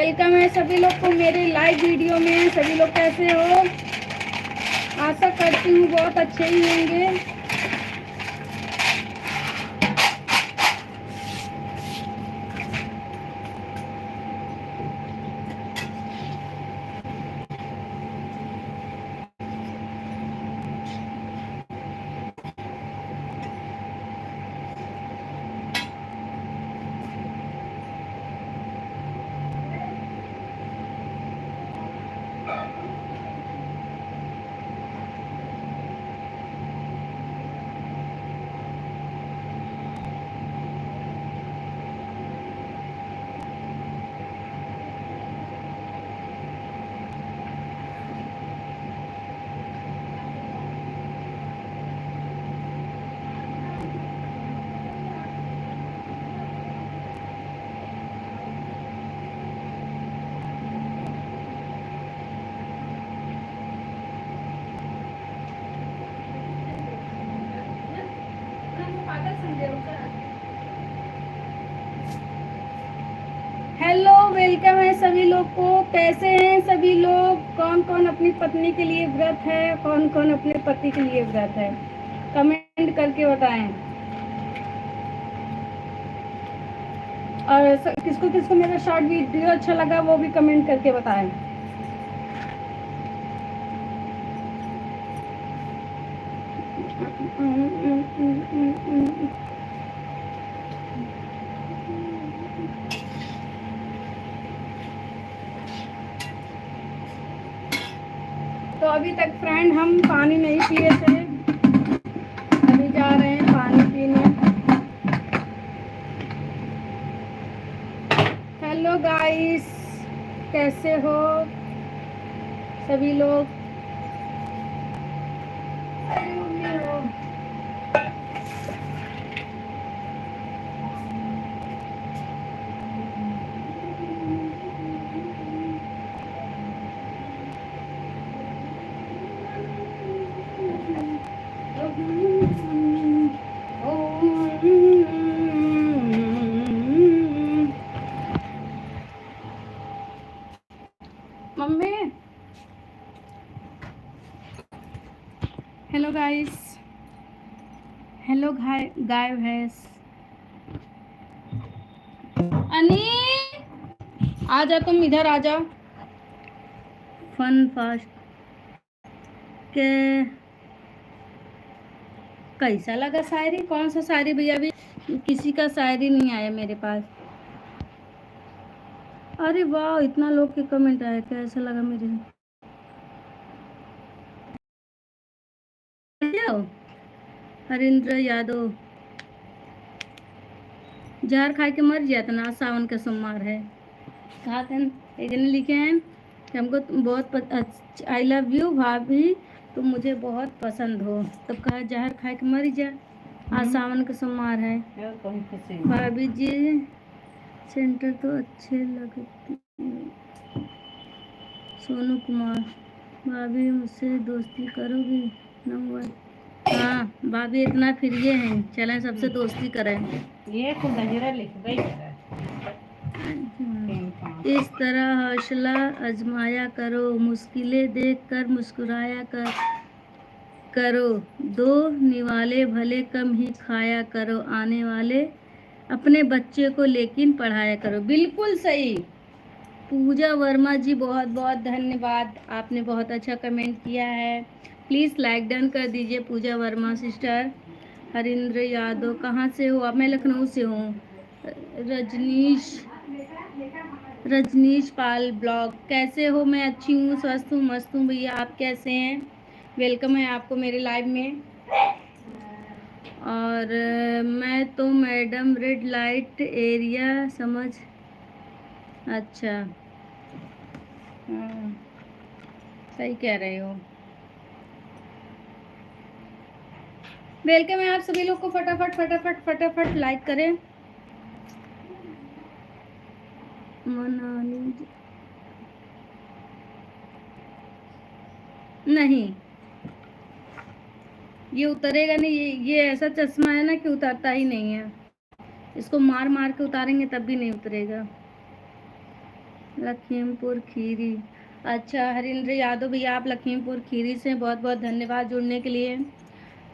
Welcome है सभी लोग को मेरे लाइव वीडियो में। सभी लोग कैसे हो? आशा करती हूँ बहुत अच्छे ही होंगे। हेलो, वेलकम है सभी लोग को। कैसे हैं सभी लोग? कौन कौन अपनी पत्नी के लिए व्रत है, कौन कौन अपने पति के लिए व्रत है? कमेंट करके बताएं। और किसको किसको मेरा शॉर्ट वीडियो अच्छा लगा वो भी कमेंट करके बताएं। तो अभी तक फ्रेंड हम पानी नहीं पिए थे, अभी जा रहे हैं पानी पीने। हेलो गाइस, कैसे हो सभी लोग? मम्मी, हेलो गाइस, हेलो गाय भैंस। अनी आ जा, तुम इधर आ जा। फन फास्ट के कैसा लगा शायरी? कौन सा शायरी भैया? अभी किसी का शायरी नहीं आया मेरे पास। अरे वाह, इतना लोग के कमेंट आए, कैसा लगा मेरे? हरिंद्र यादव, जहर खा के मर जाता ना, सावन का सोमवार है। कहा थे एक जने लिखे हैं कि हमको बहुत आई लव यू भाभी, तुम मुझे बहुत पसंद हो। तब कहा जहर खा के मर जा, आज सावन का सोमवार है। भाभी जी सेंटर तो अच्छे लगते। सोनू कुमार, भाभी मुझसे दोस्ती करोगी? नंबर? हाँ भाभी, इतना फिर ये हैं, चलें सबसे दोस्ती करें। ये तो नजरा लिख गई है। इस तरह हौसला आजमाया करो, मुश्किलें देखकर मुस्कुराया करो। दो निवाले भले कम ही खाया करो, आने वाले अपने बच्चे को लेकिन पढ़ाया करो। बिल्कुल सही। पूजा वर्मा जी, बहुत बहुत धन्यवाद, आपने बहुत अच्छा कमेंट किया है। प्लीज़ लाइक डन कर दीजिए पूजा वर्मा सिस्टर। हरिंद्र यादव, कहाँ से हो आप? मैं लखनऊ से हूँ। रजनीश पाल ब्लॉग, कैसे हो? मैं अच्छी हूँ, स्वस्थ हूँ, मस्त हूँ भैया। आप कैसे हैं? वेलकम है आपको मेरे लाइव में। और मैं तो मैडम रेड लाइट एरिया समझ। अच्छा, हाँ सही कह रहे हो। वेलकम है आप सभी लोग को। फटाफट फटाफट फटाफट लाइक करें। मनाली नहीं, ये उतरेगा नहीं। ये ऐसा चश्मा है ना कि उतरता ही नहीं है। इसको मार मार के उतारेंगे तब भी नहीं उतरेगा। लखीमपुर खीरी। अच्छा हरिंद्र यादव भैया, आप लखीमपुर खीरी से, बहुत बहुत धन्यवाद जुड़ने के लिए।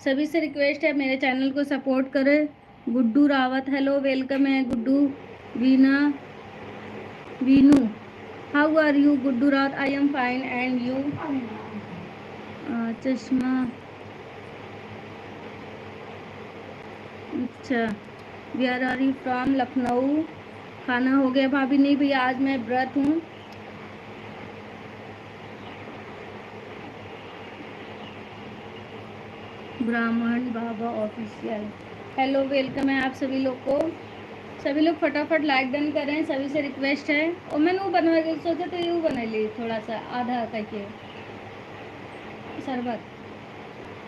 सभी से रिक्वेस्ट है मेरे चैनल को सपोर्ट करें। गुड्डू रावत, हेलो वेलकम है Guddu. Veena Veenu, how are you Guddu Rawat? I am fine and you? चश्मा, अच्छा। Where are you from? Lucknow. खाना हो गया भाभी? नहीं भैया, आज मैं व्रत हूँ। ब्राह्मण बाबा ऑफिशियल, हेलो वेलकम है आप सभी लोग को। सभी लोग फटाफट लाइक डन करें, सभी से रिक्वेस्ट है। और मैंने वो बनवा के सोचा तो ये बना ली, थोड़ा सा आधा करके शरबत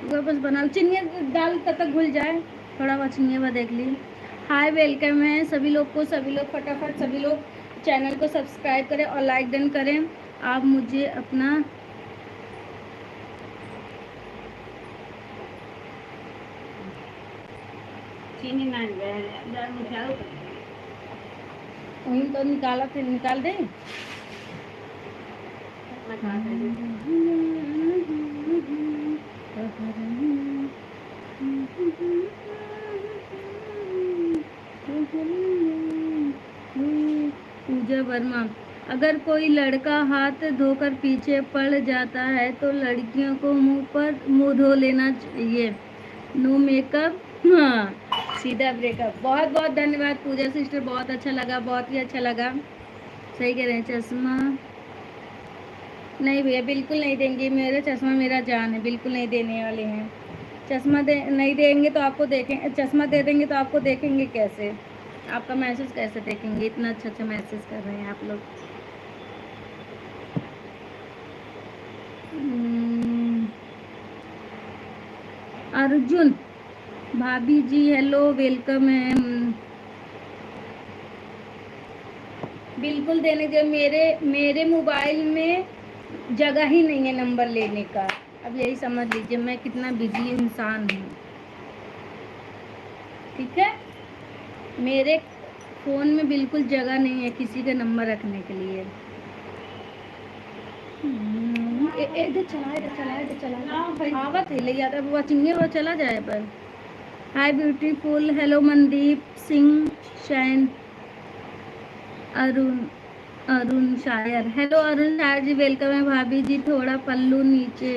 वो बस बना, चिनिया डाल तब तक घुल जाए, थोड़ा बहुत चिनिया देख ली। हाय वेलकम है सभी लोग को, सभी लोग फटाफट सभी लोग चैनल को सब्सक्राइब करें और लाइक डन करें। आप मुझे अपना चीनी वहीं तो निकाला, फिर निकाल दे। पूजा वर्मा, अगर कोई लड़का हाथ धोकर पीछे पड़ जाता है तो लड़कियों को मुंह धो लेना चाहिए। नो मेकअप, हाँ सीधा ब्रेकअप। बहुत बहुत धन्यवाद पूजा सिस्टर, बहुत अच्छा लगा, बहुत ही अच्छा लगा। सही कह रहे हैं। चश्मा नहीं भैया, बिल्कुल नहीं देंगे, मेरा चश्मा मेरा जान है, बिल्कुल नहीं देने वाले हैं। चश्मा नहीं देंगे तो आपको देखें, चश्मा दे देंगे तो आपको देखेंगे कैसे, आपका मैसेज कैसे देखेंगे? इतना अच्छा अच्छा मैसेज कर रहे हैं आप लोग। अर्जुन भाभी जी हेलो वेलकम है। बिल्कुल देने दे, मेरे मोबाइल में जगह ही नहीं है नंबर लेने का। अब यही समझ लीजिए मैं कितना बिजी इंसान हूँ, ठीक है। मेरे फ़ोन में बिल्कुल जगह नहीं है किसी का नंबर रखने के लिए। इधर चला आवत है ले जाता वो चिंगे वो चला जाए पर। Hi beautiful, hello Mandeep Singh Shain, Arun Arun Shayar, hello Arun शायर जी वेलकम है। भाभी जी थोड़ा पल्लू नीचे,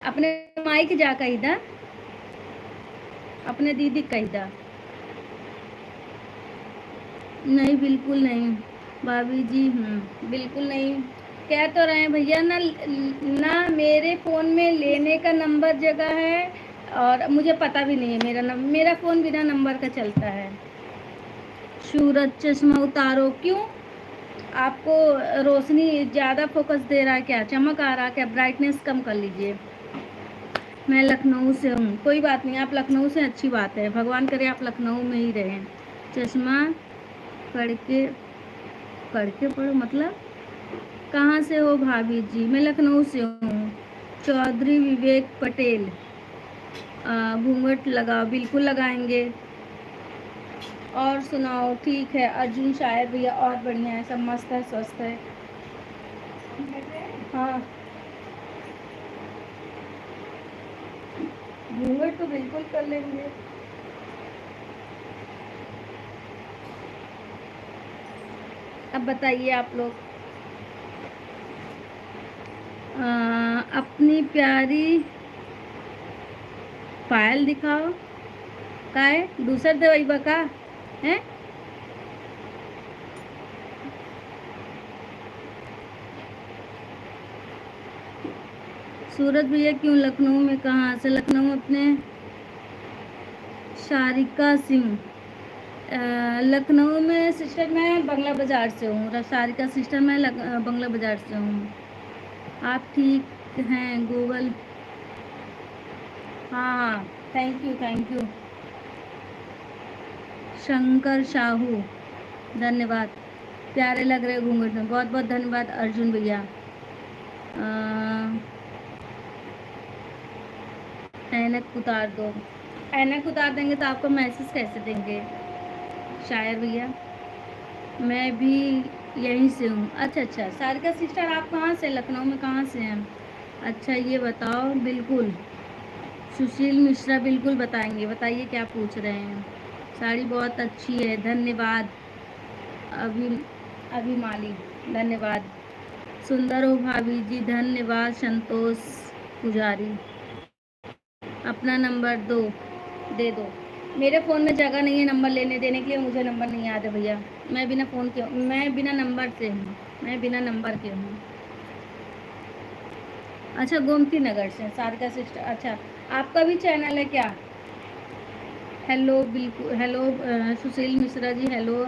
अपने माइक जा कहीदा, अपने दीदी कहीदा। नहीं बिल्कुल नहीं भाभी जी, बिल्कुल नहीं। कह तो रहे हैं भैया ना, ना मेरे फ़ोन में लेने का नंबर जगह है और मुझे पता भी नहीं है मेरा फ़ोन बिना नंबर का चलता है। सूरज चश्मा उतारो, क्यों? आपको रोशनी ज़्यादा फोकस दे रहा है क्या? चमक आ रहा है क्या? ब्राइटनेस कम कर लीजिए। मैं लखनऊ से हूँ, कोई बात नहीं, आप लखनऊ से अच्छी बात है, भगवान करे आप लखनऊ में ही रहें। चश्मा पढ़ के पढ़ो मतलब? कहाँ से हो भाभी जी? मैं लखनऊ से हूँ। चौधरी विवेक पटेल, घूंघट लगाओ, बिल्कुल लगाएंगे। और सुनाओ? ठीक है अर्जुन शायर भैया, और बढ़िया है, सब मस्त है, स्वस्थ है। हाँ घूंघट तो बिल्कुल कर लेंगे। अब बताइए आप लोग, अपनी प्यारी फाइल दिखाओ। का है दूसर दवाई बका है? सूरज भैया क्यों लखनऊ में? कहाँ से लखनऊ? अपने शारिका सिंह, लखनऊ में सिस्टर मैं बंगला बाज़ार से हूँ। सारिका सिस्टर मैं बंगला बाज़ार से हूँ। आप ठीक हैं गूगल? हाँ thank you thank you. Shankar Sahu धन्यवाद, प्यारे लग रहे घूंघट में, बहुत बहुत धन्यवाद अर्जुन भैया। ऐनक उतार दो, ऐनक उतार देंगे तो आपको मैसेज कैसे देंगे शायर भैया? मैं भी यहीं से हूँ। अच्छा अच्छा, सारिका सिस्टर आप कहाँ से, लखनऊ में कहाँ से हैं? अच्छा ये बताओ। बिल्कुल सुशील मिश्रा बिल्कुल बताएंगे, बताइए क्या पूछ रहे हैं। साड़ी बहुत अच्छी है, धन्यवाद। अभी अभिमाली धन्यवाद। सुंदर हो भाभी जी, धन्यवाद। संतोष पुजारी अपना नंबर दे दो। मेरे फ़ोन में जगह नहीं है नंबर लेने देने के लिए, मुझे नंबर नहीं याद है भैया। मैं बिना फ़ोन के, मैं बिना नंबर से हूँ, मैं बिना नंबर के हूँ। अच्छा गोमती नगर से सारिका सिस्टर। अच्छा आपका भी चैनल है क्या? हेलो बिल्कुल, हेलो सुशील मिश्रा जी हेलो।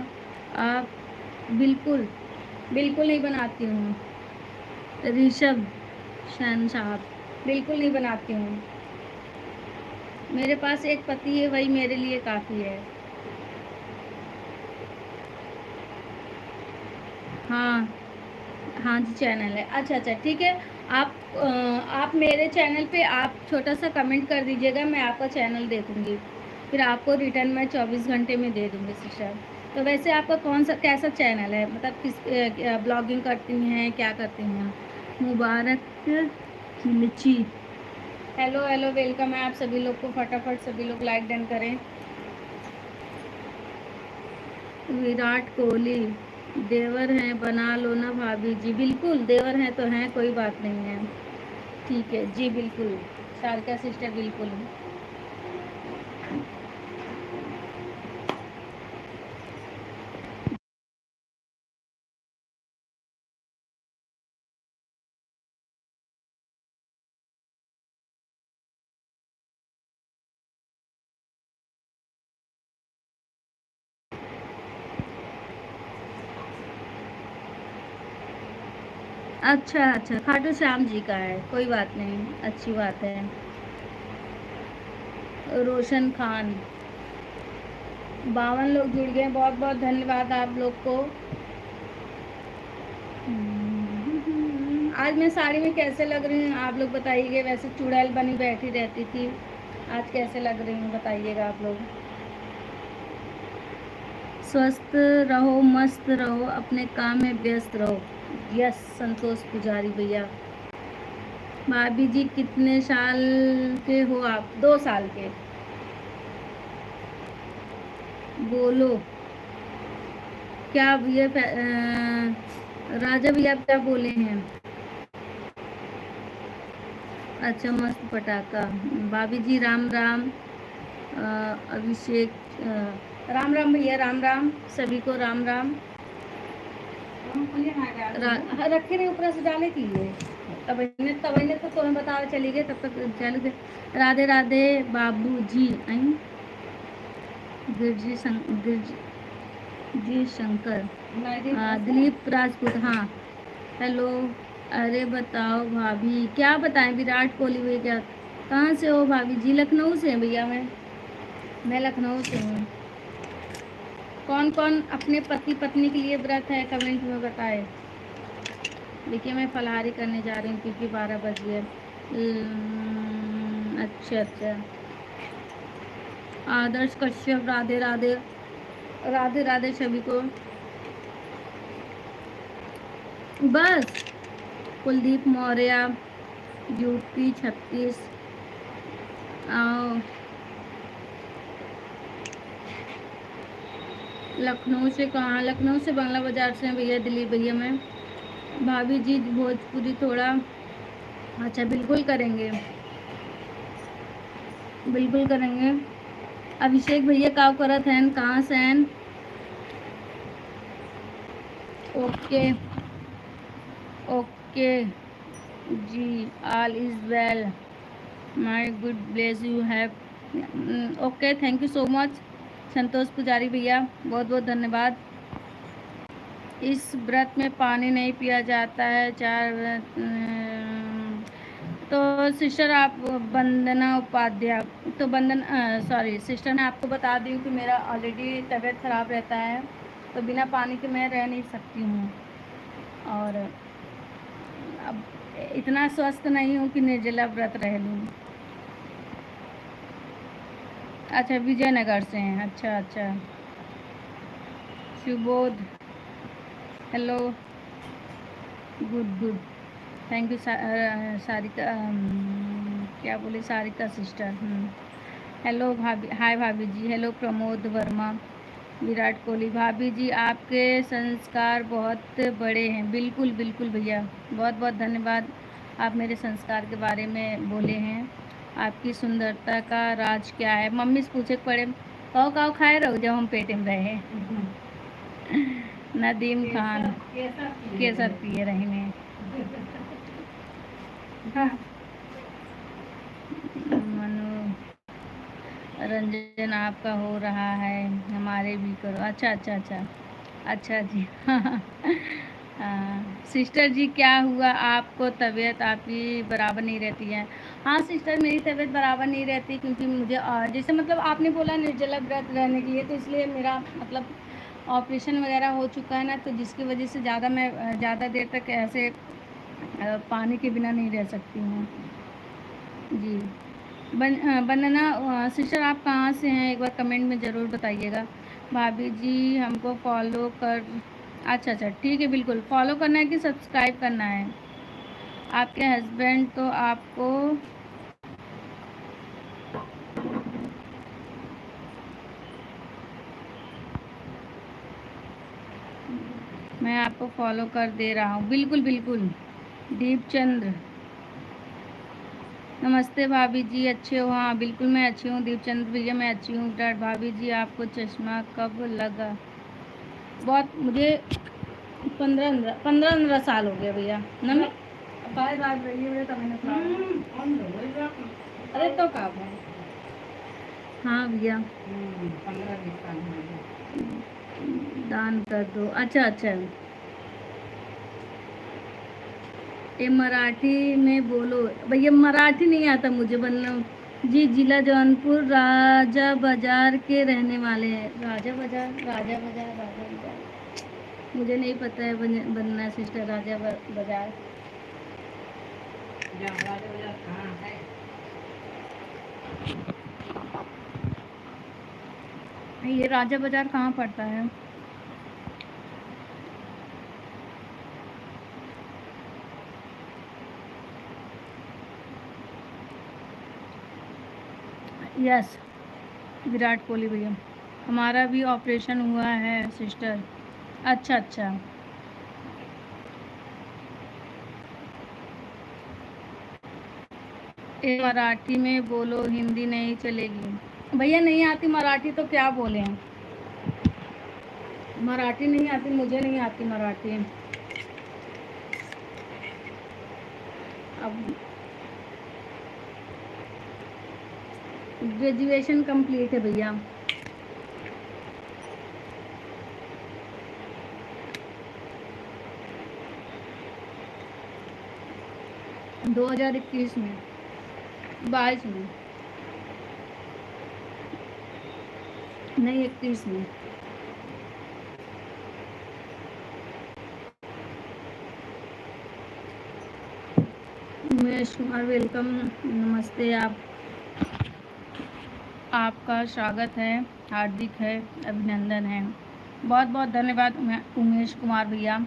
आप बिल्कुल बिल्कुल नहीं बनाती हूँ। ऋषभ शैन साहब बिल्कुल नहीं बनाती हूँ। मेरे पास एक पति है, वही मेरे लिए काफ़ी है। हाँ हाँ जी चैनल है। अच्छा अच्छा ठीक है। आप मेरे चैनल पे आप छोटा सा कमेंट कर दीजिएगा, मैं आपका चैनल देखूंगी, फिर आपको रिटर्न में 24 घंटे में दे दूंगी सिस्टर। तो वैसे आपका कौन सा कैसा चैनल है, मतलब किस ब्लॉगिंग करती हैं, क्या करती हैं? मुबारक खिलची हेलो हेलो वेलकम है आप सभी लोग को, फटाफट सभी लोग लाइक डन करें। विराट कोहली देवर हैं, बना लो ना भाभी जी। बिल्कुल देवर हैं तो हैं, कोई बात नहीं है। ठीक है जी बिल्कुल सारिका सिस्टर बिल्कुल। अच्छा अच्छा खाटू श्याम जी का है, कोई बात नहीं, अच्छी बात है। रोशन खान 52 लोग जुड़ गए, बहुत बहुत धन्यवाद आप लोग को। आज मैं साड़ी में कैसे लग रही हूँ आप लोग बताइएगा। वैसे चुड़ैल बनी बैठी रहती थी, आज कैसे लग रही हूँ बताइएगा आप लोग। स्वस्थ रहो, मस्त रहो, अपने काम में व्यस्त रहो। यस संतोष पुजारी भैया। भाभी जी कितने साल के हो आप? 2 साल के। बोलो क्या भैया राजा भैया क्या बोले हैं? अच्छा मस्त पटाखा। भाभी जी राम राम। अभिषेक राम राम भैया, राम राम सभी को, राम राम। हाँ, रखे रहे ऊपर से डाले की लिए। तब तो तुम्हें बताओ चली गए, तब तक चल गए। राधे राधे बाबू जी। गिरजी शंकर दिलीप राजपूत हाँ हेलो। अरे बताओ भाभी, क्या बताएं, विराट कोहली हुए क्या? कहाँ से हो भाभी जी? लखनऊ से हैं भैया। मैं लखनऊ से हूँ। कौन कौन अपने पति पत्नी के लिए व्रत है कमेंट में बताए। देखिए मैं फलाहारी करने जा रही हूँ क्योंकि 12 बज गए। अच्छा अच्छा। आदर्श कश्यप राधे राधे। राधे राधे सभी को। बस कुलदीप मौर्य यूपी 36 आओ। लखनऊ से कहाँ? लखनऊ से बंगला बाजार से हैं भैया, दिलीप भैया। मैं भाभी जी भोजपुरी थोड़ा। अच्छा बिल्कुल करेंगे, बिल्कुल करेंगे। अभिषेक भैया का करत हैं, कहाँ से हैं? ओके ओके जी, all is well, my good bless you have. Okay thank you so much Santosh Pujari भैया, बहुत बहुत धन्यवाद। इस व्रत में पानी नहीं पिया जाता है, चार तो सिस्टर आप वंदना उपाध्याय, तो सॉरी सिस्टर ने आपको बता दी कि मेरा ऑलरेडी तबीयत ख़राब रहता है, तो बिना पानी के मैं रह नहीं सकती हूँ। और अब इतना स्वस्थ नहीं हूँ कि निर्जला व्रत रह लूँ। अच्छा विजयनगर से हैं, अच्छा अच्छा। Subodh hello, good good, thank you Sarika, क्या बोले, सारिका सिस्टर। हेलो भाभी, हाय भाभी जी। हेलो प्रमोद वर्मा, विराट कोहली। भाभी जी आपके संस्कार बहुत बड़े हैं। बिल्कुल बिल्कुल भैया, बहुत बहुत धन्यवाद। आप मेरे संस्कार के बारे में बोले हैं। आपकी सुंदरता का राज क्या है? मम्मी से पूछे पड़े, काव काव खाए रहो जब हम पेट में रहे। नदीम खान, केसर पिए रहने। मनु रंजन आपका हो रहा है, हमारे भी करो। अच्छा अच्छा अच्छा, अच्छा जी। सिस्टर जी क्या हुआ आपको? तबीयत आपकी बराबर नहीं रहती है। हाँ सिस्टर, मेरी तबीयत बराबर नहीं रहती क्योंकि मुझे जैसे मतलब आपने बोला निर्जला व्रत रहने के लिए, तो इसलिए मेरा मतलब ऑपरेशन वगैरह हो चुका है ना, तो जिसकी वजह से ज़्यादा देर तक ऐसे पानी के बिना नहीं रह सकती हूँ जी। वंदना सिस्टर आप कहाँ से हैं? एक बार कमेंट में ज़रूर बताइएगा। भाभी जी हमको फॉलो कर, अच्छा अच्छा ठीक है, बिल्कुल फॉलो करना है कि सब्सक्राइब करना है? आपके हस्बैंड तो आपको मैं आपको फॉलो कर दे रहा हूँ, बिल्कुल बिल्कुल। दीपचंद्र, नमस्ते भाभी जी, अच्छे हो? हाँ बिल्कुल मैं अच्छी हूँ दीपचंद्र भैया, मैं अच्छी हूँ। विराट भाभी जी आपको चश्मा कब लगा? बहुत, मुझे 15 साल हो गया भैया ना। मैं बाय बात रही है तो मैंने अरे तो का है। हाँ भैया, 15-20 साल हो गए। दान कर दो, अच्छा अच्छा। ये मराठी में बोलो भैया, मराठी नहीं आता मुझे बनना जी। जिला जौनपुर, राजा बाजार के रहने वाले हैं। राजा बाजार, राजा बाजार, राजा बाजार, मुझे नहीं पता है बनना सिस्टर। राजा बाजार, राजा बाजार कहाँ है? ये राजा बाजार कहाँ पड़ता है? यस, विराट कोहली भैया, हमारा भी ऑपरेशन हुआ है सिस्टर। अच्छा अच्छा, ए मराठी में बोलो, हिंदी नहीं चलेगी? भैया नहीं आती मराठी तो क्या बोले हैं? मराठी नहीं आती, मुझे नहीं आती मराठी। अब ग्रेजुएशन कंप्लीट है भैया। दो 2021 में, 22 में, नहीं 31 में। उमेश कुमार वेलकम, नमस्ते। आपका स्वागत है, हार्दिक है, अभिनंदन है। बहुत बहुत धन्यवाद उमेश कुमार भैया।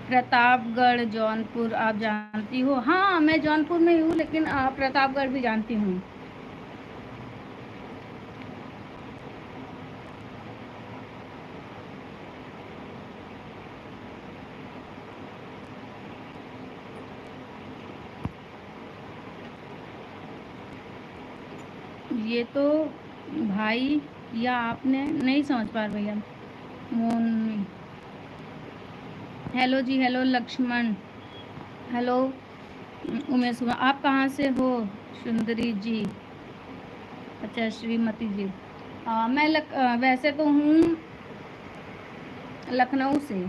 प्रतापगढ़ जौनपुर आप जानती हो? हाँ मैं जौनपुर में हूँ, लेकिन प्रतापगढ़ भी जानती हूँ। ये तो भाई, या आपने नहीं समझ पा रहे भैया। मोन, हेलो जी, हेलो लक्ष्मण, हेलो उमेश कुमार, आप कहाँ से हो? सुंदरी जी, अच्छा श्रीमती जी। मैं वैसे तो हूँ लखनऊ से।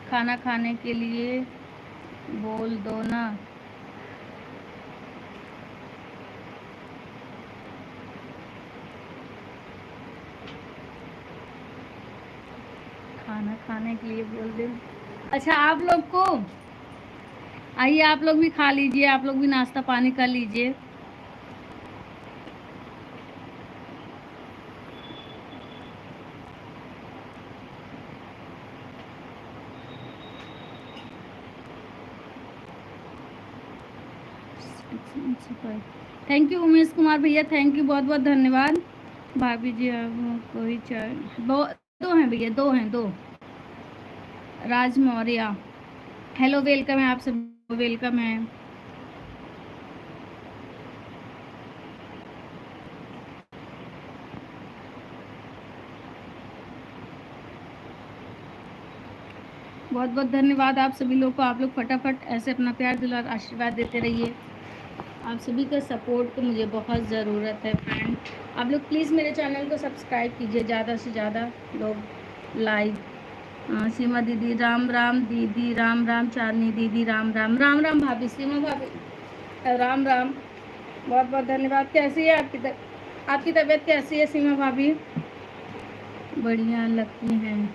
खाना खाने के लिए बोल दो ना। खाना खाने के लिए बोल दे। अच्छा आप लोग को, आइए आप लोग भी खा लीजिए, आप लोग भी नाश्ता पानी कर लीजिए। थैंक यू उमेश कुमार भैया, थैंक यू, बहुत बहुत धन्यवाद। भाभी जी आप कोई चाय, दो हैं भैया, दो हैं, दो। राज मौर्य, हेलो, वेलकम है, आप सब वेलकम है। बहुत बहुत धन्यवाद आप सभी लोग को। आप लोग फटाफट ऐसे अपना प्यार दिल और आशीर्वाद देते रहिए। आप सभी का सपोर्ट को मुझे बहुत ज़रूरत है फ्रेंड। आप लोग प्लीज़ मेरे चैनल को सब्सक्राइब कीजिए, ज़्यादा से ज़्यादा लोग लाइक। सीमा दीदी राम राम, दीदी राम राम, चांदनी दीदी राम राम, राम राम भाभी, सीमा भाभी राम राम, बहुत बहुत धन्यवाद। कैसी है आपकी तबीयत कैसी है सीमा भाभी? बढ़िया लगती हैं,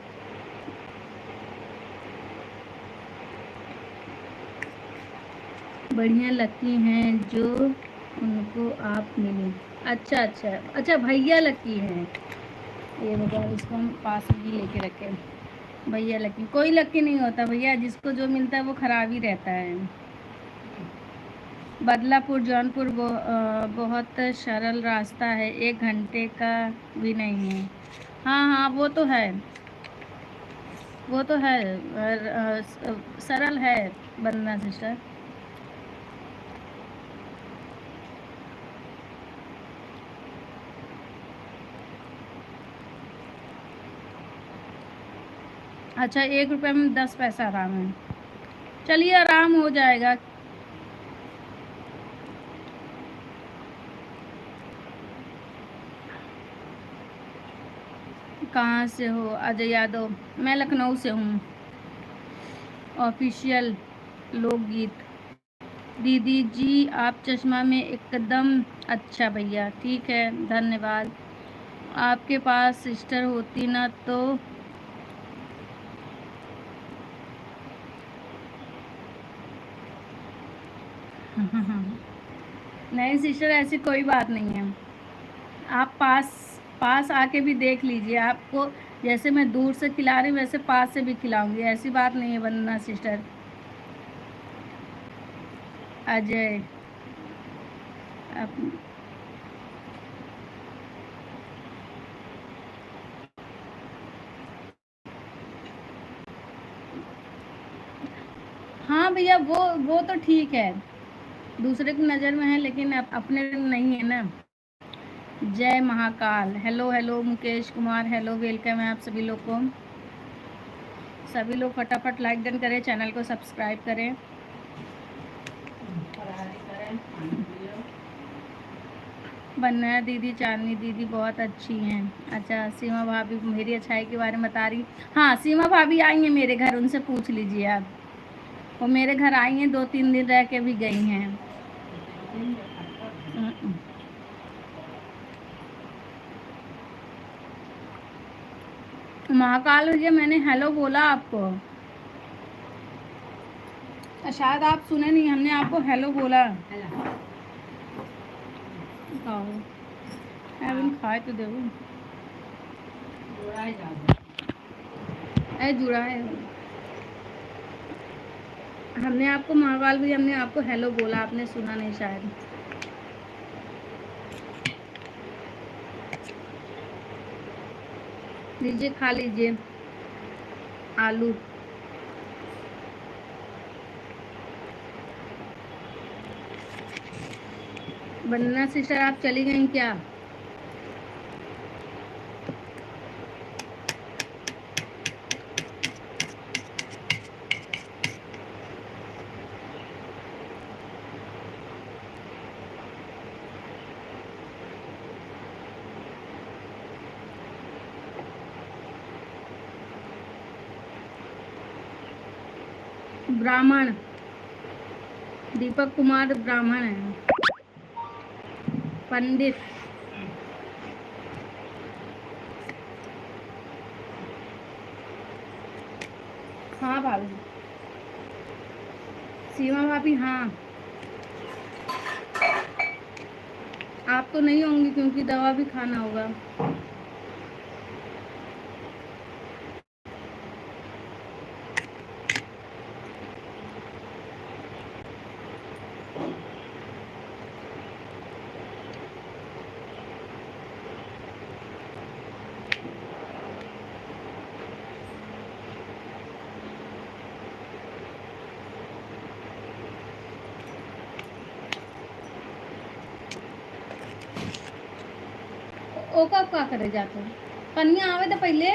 बढ़िया लगती हैं जो उनको आप मिले। अच्छा अच्छा अच्छा, भैया लकी हैं ये, बताओ इसको हम पास में ही लेके रखें। भैया लकी, कोई लकी नहीं होता भैया, जिसको जो मिलता है वो खराब ही रहता है। बदलापुर जौनपुर बहुत सरल रास्ता है, 1 घंटे का भी नहीं है। हाँ हाँ, वो तो है, वो तो है, सरल है वंदना सिस्टर। अच्छा, 1 रुपये में 10 पैसा आराम है। चलिए आराम हो जाएगा। कहाँ से हो? अजय यादव, मैं लखनऊ से हूँ। ऑफिशियल लोकगीत, दीदी जी आप चश्मा में एकदम अच्छा भैया, ठीक है, धन्यवाद। आपके पास सिस्टर होती ना तो नहीं सिस्टर, ऐसी कोई बात नहीं है। आप पास पास आके भी देख लीजिए, आपको जैसे मैं दूर से खिला रही हूँ वैसे पास से भी खिलाऊंगी, ऐसी बात नहीं है वंदना सिस्टर। अजय आप, हाँ भैया, वो तो ठीक है, दूसरे की नज़र में है, लेकिन अपने नहीं है ना। जय Mahakal, hello hello Mukesh Kumar, hello, welcome है आप सभी लोग को। सभी लोग फटाफट लाइक डन करें, चैनल को सब्सक्राइब करें। बनना दीदी, चांदनी दीदी बहुत अच्छी हैं। अच्छा, सीमा भाभी मेरी अच्छाई के बारे में बता रही। हाँ, सीमा भाभी आई हैं मेरे घर, उनसे पूछ लीजिए आप। वो मेरे घर आई हैं, 2-3 दिन रह के भी गई हैं। महाकाल भैया, मैंने हेलो बोला आपको, शायद आप सुने नहीं, हमने आपको हेलो बोला। खाए तो देखो, जुड़ा है। हमने आपको महाकाल भी, हमने आपको हेलो बोला, आपने सुना नहीं शायद। लीजिए, खा लीजिए आलू। वंदना सिस्टर आप चली गई क्या? ब्राह्मण, दीपक कुमार ब्राह्मण है। पंडित, हाँ भाभी। सीमा भाभी, हाँ आप तो नहीं होंगी क्योंकि दवा भी खाना होगा। ओका का करे जाते कन्या आवे तो पहले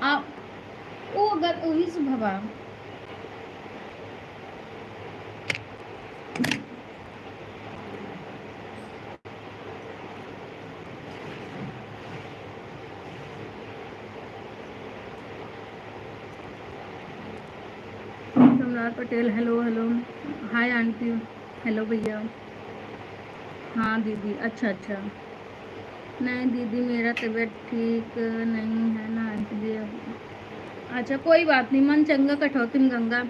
आ ओ अगर वही से भवा सम्राट Patel hello hello hi aunty hello भैया हाँ दीदी अच्छा अच्छा नहीं दीदी मेरा तबीयत ठीक नहीं है ना इसलिए अच्छा कोई बात नहीं मन चंगा कठौती में गंगा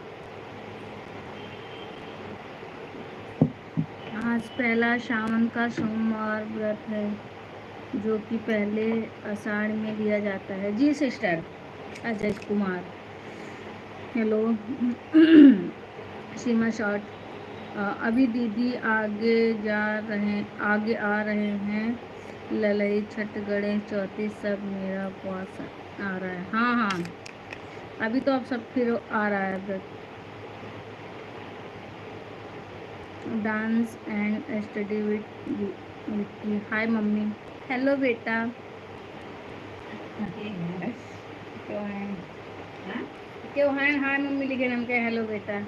आज पहला सावन का सोमवार व्रत है जो कि पहले आषाढ़ में लिया जाता है जी सिस्टर अजय कुमार हेलो सीमा शॉर्ट अभी दीदी आगे आ रहे हैं ललई छठ गणेश चौथी सब मेरा उपवास आ रहा है हाँ हाँ अभी तो अब सब फिर आ रहा है व्रत dance and study with hi mummy hello बेटा क्यों है क्यों है हाय मम्मी लिखे नाम के हेलो बेटा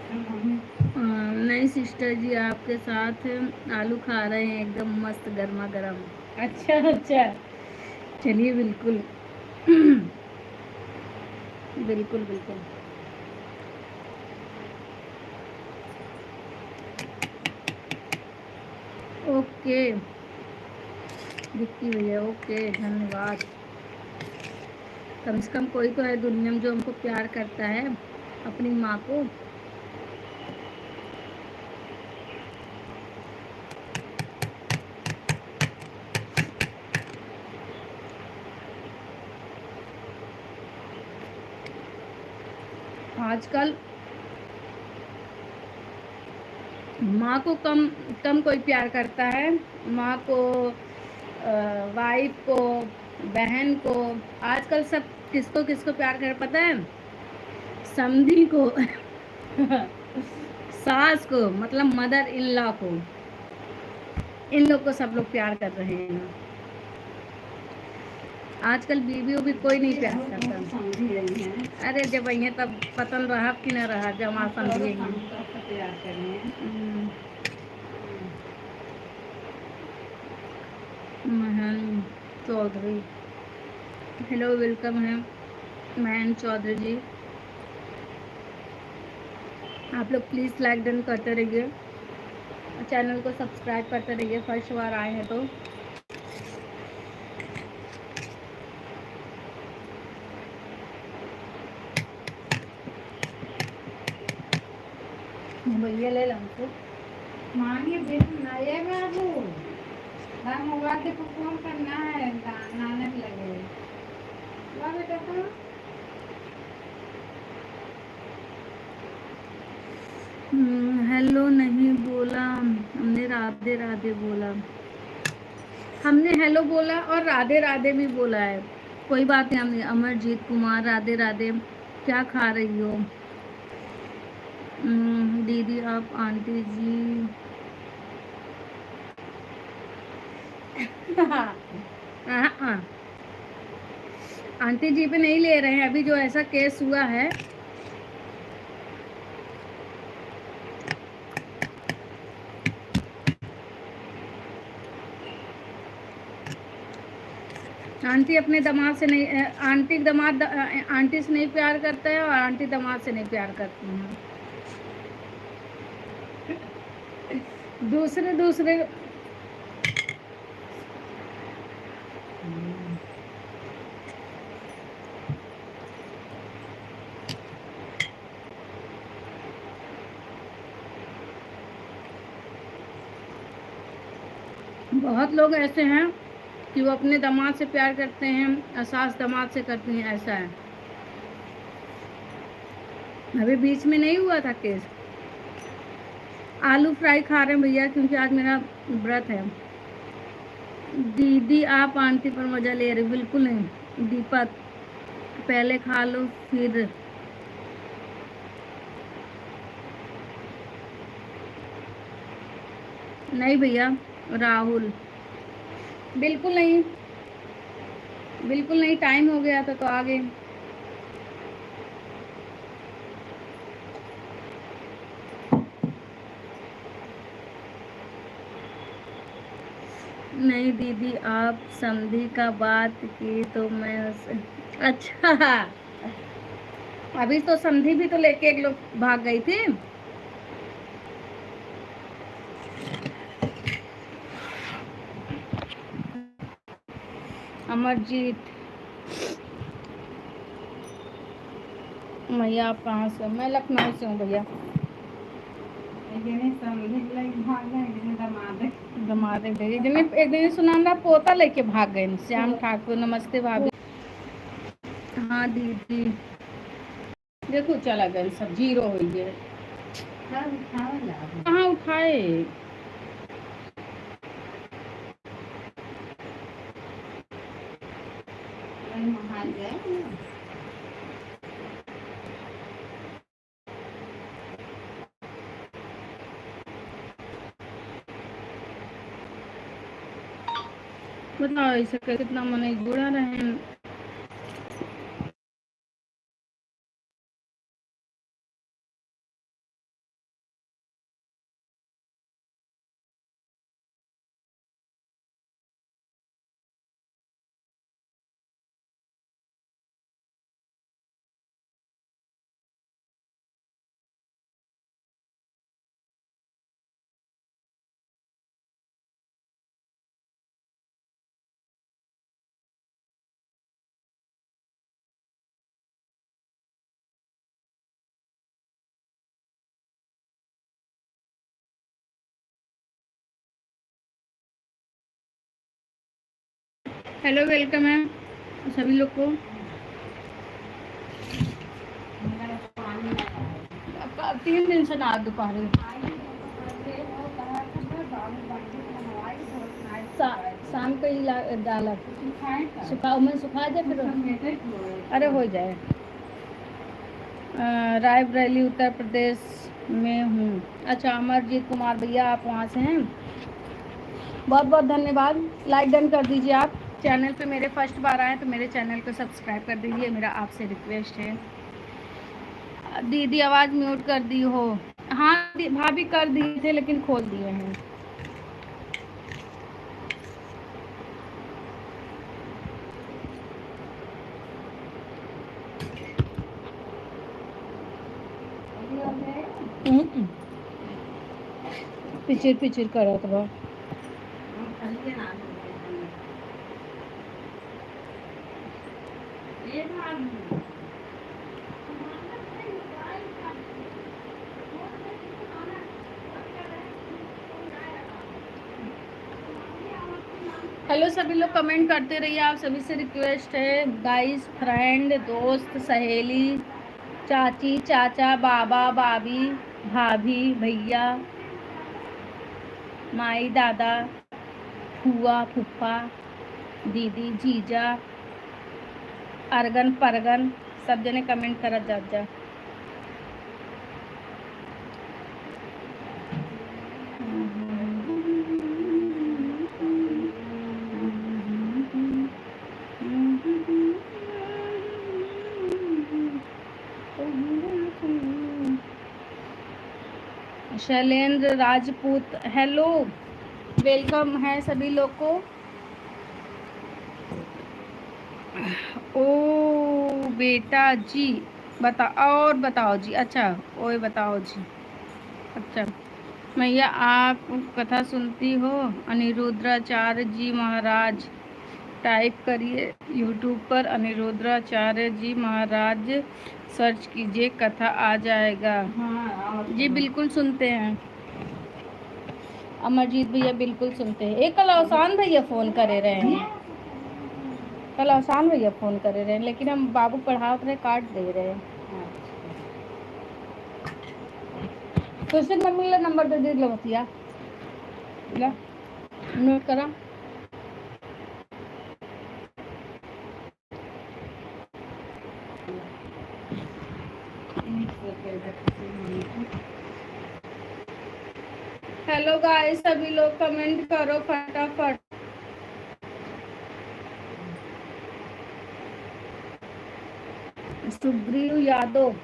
नहीं सिस्टर जी आपके साथ आलू खा रहे हैं एकदम मस्त गर्मा गर्म अच्छा अच्छा चलिए बिल्कुल बिल्कुल बिल्कुल ओके दिक्की भैया ओके धन्यवाद कम से कम कोई तो है दुनिया में जो हमको प्यार करता है अपनी माँ को आजकल माँ को कम कम कोई प्यार करता है माँ को वाइफ को बहन को आजकल सब किसको किसको प्यार कर पता है समधी को सास को मतलब मदर इन लॉ को इन लोग को सब लोग प्यार कर रहे हैं आजकल बीवियों भी कोई नहीं प्यार करता अरे जब वही तब पतन रहा कि न रहा जमा समझिएंगे महन चौधरी हेलो वेलकम है महन चौधरी जी आप लोग प्लीज़ लाइक डन करते रहिए चैनल को सब्सक्राइब करते रहिए फर्स्ट बार आए हैं तो भैया ले लो मांगे बिन नए बाबू मोबाइल देखो फोन करना है नाने लगे बेटा तो हेलो नहीं बोला हमने राधे राधे बोला हमने हेलो बोला और राधे राधे भी बोला है कोई बात नहीं हमने अमरजीत कुमार राधे राधे क्या खा रही हो दीदी आप आंटी जी आंटी जी पे नहीं ले रहे हैं अभी जो ऐसा केस हुआ है आंटी अपने दामाद से नहीं आंटी दामाद आंटी से नहीं प्यार करता है और आंटी दामाद से नहीं प्यार करती हैं दूसरे दूसरे बहुत लोग ऐसे हैं कि वो अपने दामाद से प्यार करते हैं सास दामाद से करती हैं ऐसा है अभी बीच में नहीं हुआ था केस आलू फ्राई खा रहे हैं भैया क्योंकि आज मेरा व्रत है दीदी आप आंटी पर मजा ले रहे बिल्कुल नहीं दीपक पहले खा लो फिर नहीं भैया राहुल बिल्कुल नहीं, बिल्कुल नहीं, टाइम हो गया था तो आ गए। नहीं दीदी, आप समधी का बात की तो मैं उस अच्छा, अभी तो समधी भी तो लेके एक लोग भाग गई थी। अमरजीत, भैया आप कहाँ से? मैं लखनऊ से हूँ भैया। दमादे एक दिन सुनाना पोता लेके भाग गए श्याम ठाकुर। नमस्ते भाभी। हाँ दीदी, देखो चला गए सब, जीरो हो गए। कहाँ उठाए? बताओ ऐसे कितना मन जुड़ा रहे। हेलो, वेलकम है सभी लोग को। अब 3 दिन से ना दोपहर शाम को ही डाला सुखा, मैं सुखा दे फिर। अरे हो जाए। रायबरेली उत्तर प्रदेश में हूँ। अच्छा, अमरजीत कुमार भैया आप वहाँ से हैं? बहुत बहुत धन्यवाद। लाइक डन कर दीजिए। आप चैनल पे मेरे फर्स्ट बार आए तो मेरे चैनल को सब्सक्राइब कर दीजिए, मेरा आपसे रिक्वेस्ट है। दीदी आवाज़ म्यूट कर दी हो? हाँ भाभी कर दिए थे लेकिन खोल दिए हैं। पिचिर पिचिर करत बा। हेलो सभी लोग, कमेंट करते रहिए। आप सभी से रिक्वेस्ट है, गाइस, फ्रेंड, दोस्त, सहेली, चाची, चाचा, बाबा, बाबी, भाभी, भैया, माई, दादा, फुआ, फूफा, दीदी, जीजा, अरगन परगन, सब जने कमेंट करत जा जा। शैलेंद्र राजपूत, हेलो, वेलकम है सभी लोग को। ओ बेटा जी, और बताओ जी। अच्छा, ओए बताओ जी। अच्छा मैया, आप कथा सुनती हो? अनिरुद्धाचार्य जी महाराज टाइप करिए यूट्यूब पर, अनिरुद्धाचार्य जी महाराज सर्च कीजिए, कथा आ जाएगा। जी बिल्कुल सुनते हैं अमरजीत भैया, बिल्कुल सुनते हैं। एक कल आसान भैया फ़ोन करे रहे हैं, कल आसान भैया फ़ोन करे रहे हैं, लेकिन हम बाबू पढ़ाते रहे, काट दे रहे हैं। तो उससे मम्मी ला नंबर दे लो बतिया ला, नोट करा। हेलो गाइस, सभी लोग कमेंट करो फटाफट। सुग्रीव यादव।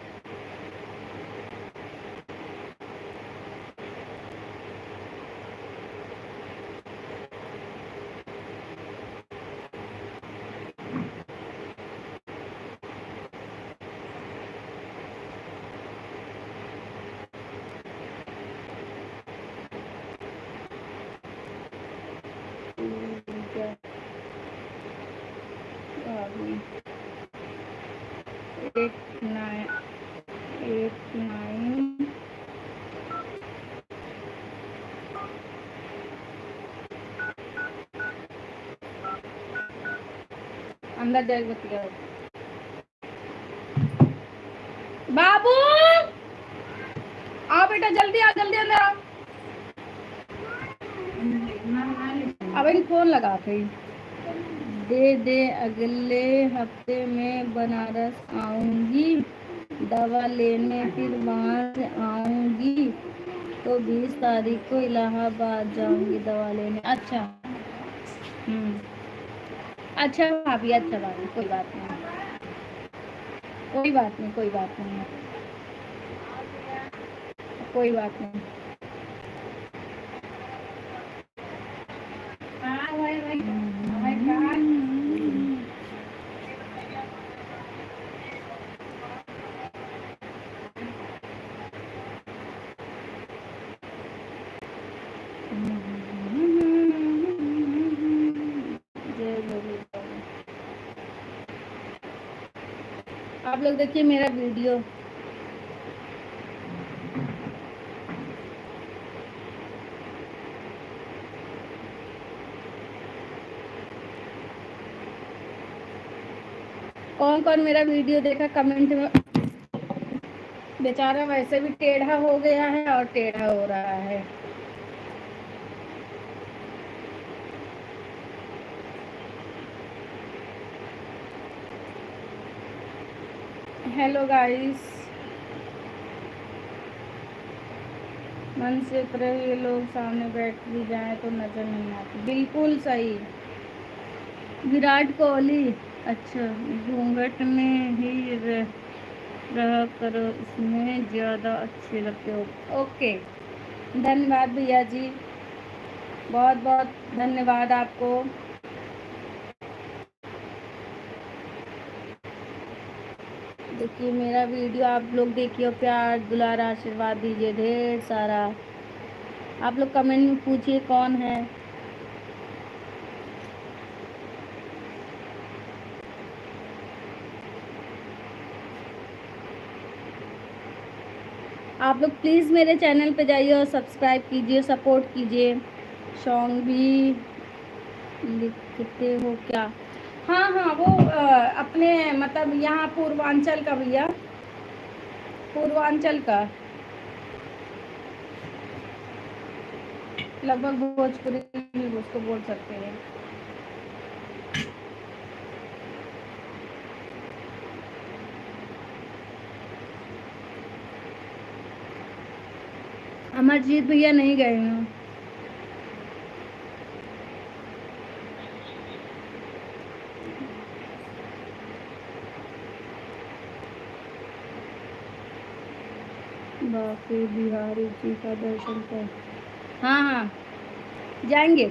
एट नाइन अंदर जाएगा। बाबू आओ बेटा, जल्दी आओ, जल्दी अंदर आओ। अब इन फोन लगा के दे अगले हफ्ते में बनारस आऊंगी दवा लेने, फिर वहाँ से आऊंगी तो 20 तारीख को इलाहाबाद जाऊंगी दवा लेने। अच्छा अच्छा भाभी, अच्छा भाभी, कोई बात नहीं, कोई बात नहीं, कोई बात नहीं, कोई बात नहीं। आप लोग देखिए मेरा वीडियो। कौन कौन मेरा वीडियो देखा कमेंट में। बेचारा वैसे भी टेढ़ा हो गया है और टेढ़ा हो रहा है। हेलो गाइस, मन से तरह ये लोग सामने बैठ भी जाए तो नजर नहीं आती। बिल्कुल सही। विराट कोहली, अच्छा घूंघट में ही रहा करो, इसमें ज़्यादा अच्छे लगते हो। ओके, धन्यवाद भैया जी, बहुत बहुत धन्यवाद आपको। देखिए मेरा वीडियो आप लोग देखिए, प्यार दुलार आशीर्वाद दीजिए ढेर सारा। आप लोग कमेंट में पूछिए कौन है। आप लोग प्लीज़ मेरे चैनल पे जाइए और सब्सक्राइब कीजिए, सपोर्ट कीजिए। सॉन्ग भी लिखते हो क्या? हाँ हाँ, वो अपने मतलब यहाँ पूर्वांचल का भैया, पूर्वांचल का, लगभग भोजपुरी भी उसको बोल सकते हैं। अमरजीत भैया नहीं गए हैं। बाकी बिहारी जी का दर्शन कर। हाँ हाँ जाएंगे।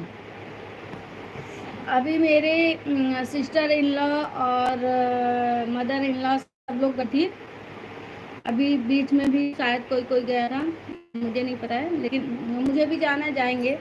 अभी मेरे सिस्टर इन लॉ और मदर इन लॉ सब लोग गए। अभी बीच में भी शायद कोई कोई गया था, मुझे नहीं पता है, लेकिन मुझे भी जाना है, जाएंगे।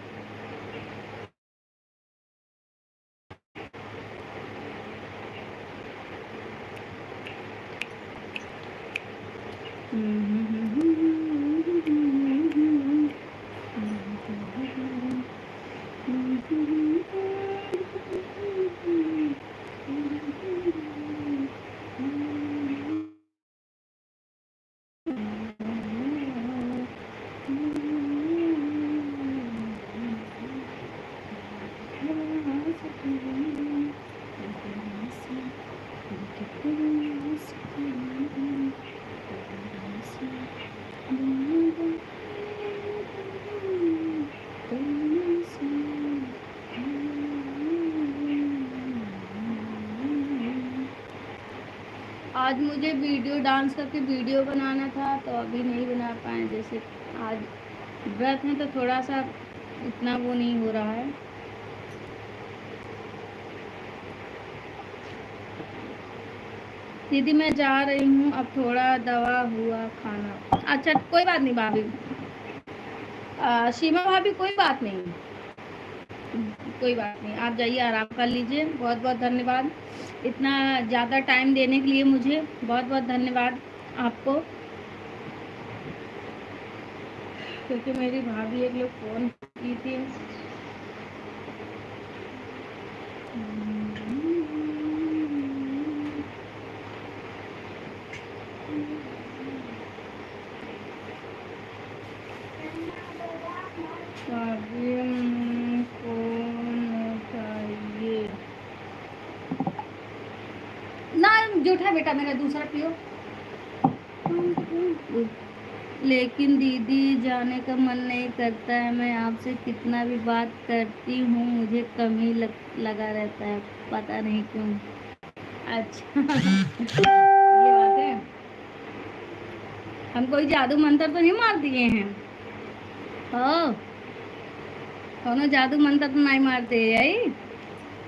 आज मुझे वीडियो डांस करके वीडियो बनाना था तो अभी नहीं बना पाए। जैसे आज व्रत है तो थोड़ा सा इतना वो नहीं हो रहा है। दीदी मैं जा रही हूँ, अब थोड़ा दवा हुआ खाना। अच्छा कोई बात नहीं भाभी, सीमा भाभी कोई बात नहीं, कोई बात नहीं, आप जाइए आराम कर लीजिए। बहुत बहुत धन्यवाद इतना ज़्यादा टाइम देने के लिए, मुझे बहुत बहुत धन्यवाद आपको। क्योंकि मेरी भाभी एक लोग फ़ोन की थी। ना जूठा बेटा मेरा दूसरा पियो। लेकिन दीदी जाने का मन नहीं करता है, मैं आपसे कितना भी बात करती हूँ मुझे कमी लगा रहता है, पता नहीं क्यों। अच्छा ये बात है, हम कोई जादू मंत्र तो नहीं मार दिए हैं। ओ कोनो जादू मंत्र तो नहीं मारते यही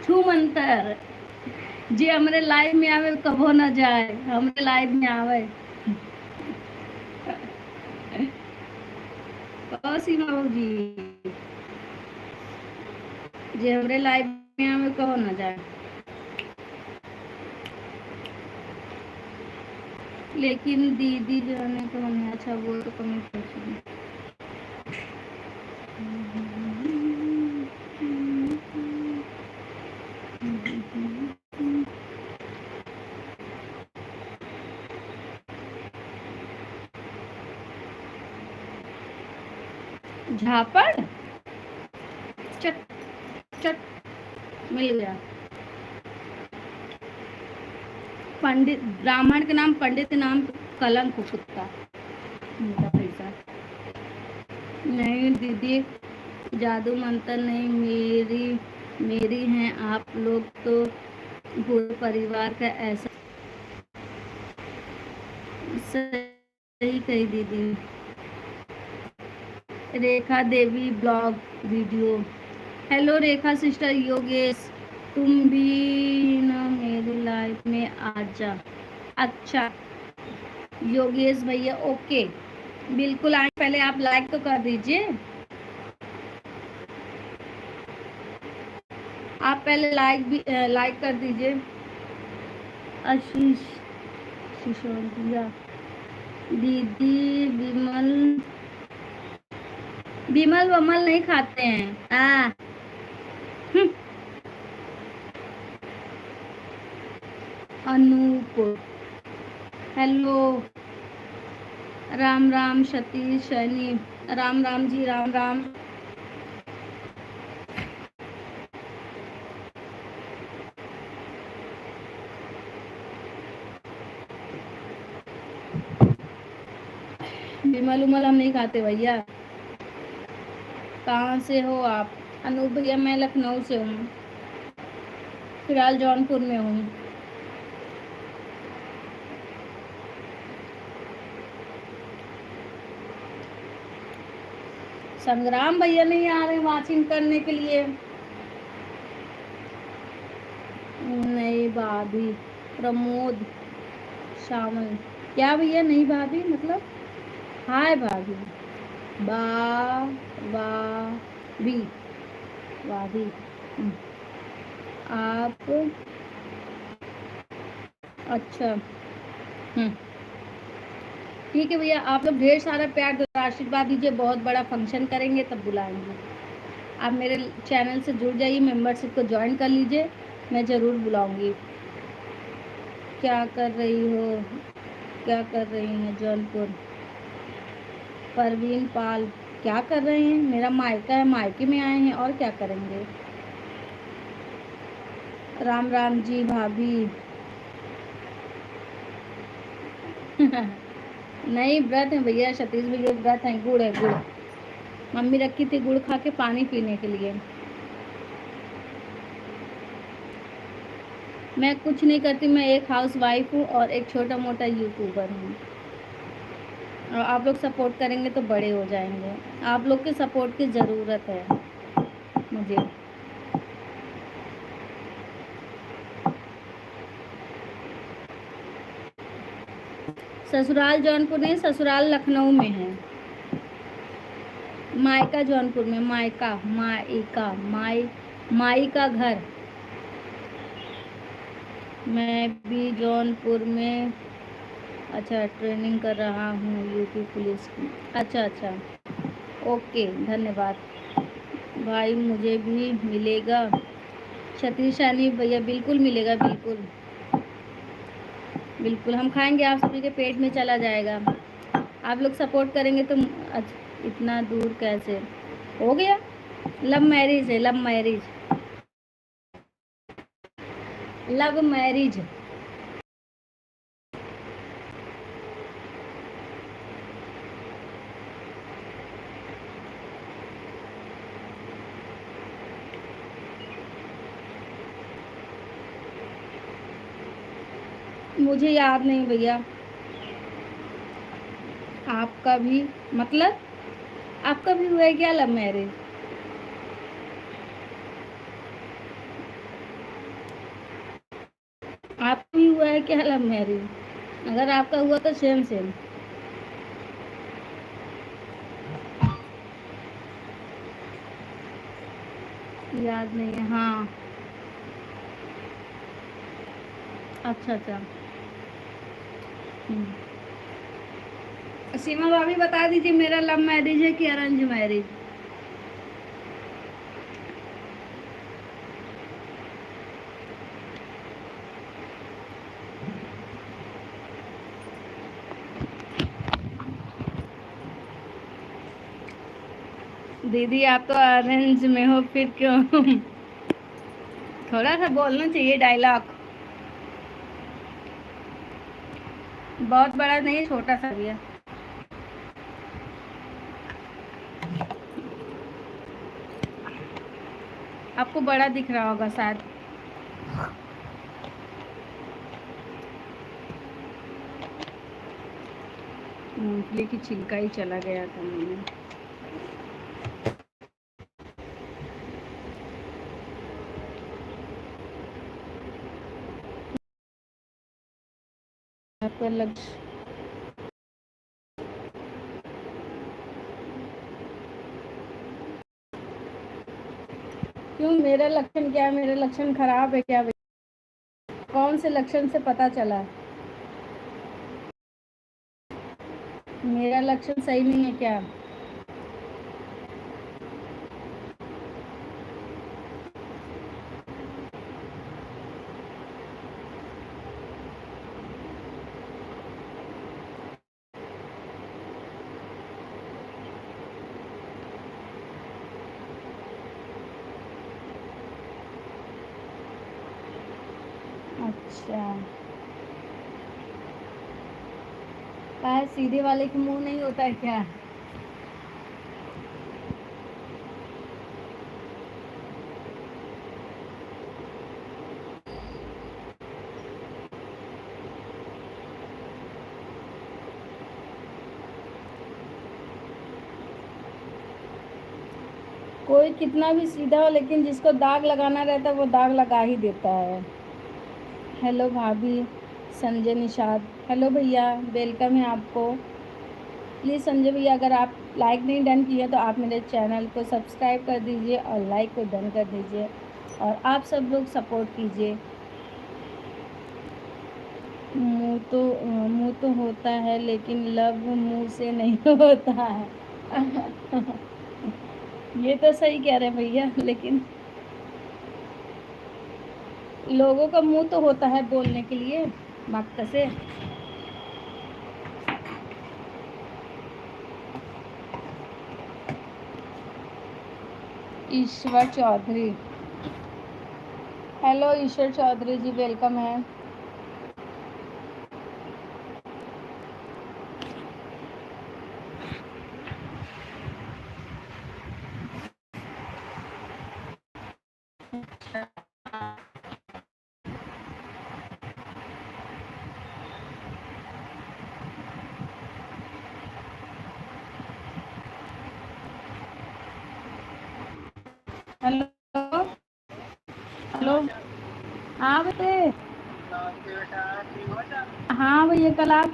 छू मंत्र जी हमारे लाइव में आवे कबो ना जाए, हमारे लाइव में आवे। ओ सीमा जी जी हमारे लाइव में आवे कबो ना जाए। लेकिन दीदी जाने का मन है। अच्छा वो तो कमी पहुंची। झापड़ चट चट मिल गया। पंडित ब्राह्मण के नाम पंडित नाम कलंक हो कुत्ता पैसा। नहीं दीदी जादू मंत्र नहीं, मेरी हैं आप लोग तो पूरे परिवार का। ऐसा सही कही दीदी। Rekha Devi blog video. Hello रेखा सिस्टर। योगेश तुम भी ना मेरी लाइफ में आ जा। अच्छा योगेश भैया ओके बिल्कुल आए। पहले आप लाइक तो कर दीजिए, आप पहले लाइक कर दीजिए। आशीष सिसोदिया दीदी विमल वमल नहीं खाते हैं। अनूप हेलो राम राम सतीश सैनी राम राम जी राम राम। विमल उमल हम नहीं खाते भैया। कहाँ से हो आप? अनूप भैया मैं लखनऊ से हूँ, फिलहाल जौनपुर में हूँ। संग्राम भैया नहीं आ रहे वाचिंग करने के लिए। नहीं भाभी। प्रमोद शामल क्या भैया? नहीं भाभी मतलब हाय भाभी भी भाभी आप अच्छा ठीक है भैया। आप लोग ढेर सारा प्यार दो, आशीर्वाद दीजिए। बहुत बड़ा फंक्शन करेंगे तब बुलाएंगे। आप मेरे चैनल से जुड़ जाइए, मेंबरशिप को ज्वाइन कर लीजिए, मैं ज़रूर बुलाऊंगी। क्या कर रही हो? क्या कर रही हैं जौनपुर? परवीन पाल क्या कर रहे हैं? मेरा मायका है, मायके में आए हैं और क्या करेंगे। राम राम जी भाभी नहीं व्रत है भैया, सतीश भैया व्रत है। गुड़ है गुड़, मम्मी रखी थी गुड़ खा के पानी पीने के लिए। मैं कुछ नहीं करती, मैं एक हाउस वाइफ हूँ और एक छोटा मोटा यूट्यूबर हूँ। और आप लोग सपोर्ट करेंगे तो बड़े हो जाएंगे। आप लोग के सपोर्ट की ज़रूरत है मुझे। ससुराल जौनपुर नहीं, ससुराल लखनऊ में है। मायका जौनपुर में, मायका मायका माई का घर। मैं भी जौनपुर में। अच्छा, ट्रेनिंग कर रहा हूँ यूपी पुलिस की। अच्छा अच्छा, ओके, धन्यवाद भाई। मुझे भी मिलेगा क्षत्रिशानी भैया? बिल्कुल मिलेगा, बिल्कुल बिल्कुल हम खाएंगे, आप सभी के पेट में चला जाएगा। आप लोग सपोर्ट करेंगे तो। अच्छा, इतना दूर कैसे हो गया? लव मैरिज है, लव मैरिज, लव मैरिज। मुझे याद नहीं भैया। आपका भी मतलब, आपका भी हुआ है क्या लव मैरिज? आपका भी हुआ है क्या लव मैरिज? अगर आपका हुआ तो सेम सेम। याद नहीं है, हाँ। अच्छा अच्छा। सीमा भाभी बता दीजिए, मेरा लव मैरिज है कि अरेंज मैरिज? दीदी आप तो अरेंज में हो, फिर क्यों? थोड़ा सा बोलना चाहिए डायलॉग। बहुत बड़ा नहीं, छोटा सा भी है। आपको बड़ा दिख रहा होगा शायद। मूंगफली की छिलका ही चला गया था मैंने। आपका लक्ष्य क्यों? मेरा लक्षण क्या है? मेरा लक्षण खराब है क्या भैया? कौन से लक्षण से पता चला? मेरा लक्षण सही नहीं है क्या? अच्छा, क्या सीधे वाले के मुंह नहीं होता है क्या? कोई कितना भी सीधा हो, लेकिन जिसको दाग लगाना रहता है वो दाग लगा ही देता है। हेलो भाभी, संजय निषाद। हेलो भैया, वेलकम है आपको। प्लीज़ संजय भैया, अगर आप लाइक नहीं डन किए तो आप मेरे चैनल को सब्सक्राइब कर दीजिए और लाइक को डन कर दीजिए, और आप सब लोग सपोर्ट कीजिए। मुंह तो होता है, लेकिन लव मुंह से नहीं होता है। ये तो सही कह रहे हैं भैया, लेकिन लोगों का मुंह तो होता है बोलने के लिए वक्त से। ईश्वर चौधरी। हेलो ईश्वर चौधरी जी, वेलकम है। Hello hello. हाँ बेटे। हाँ भैया कल आप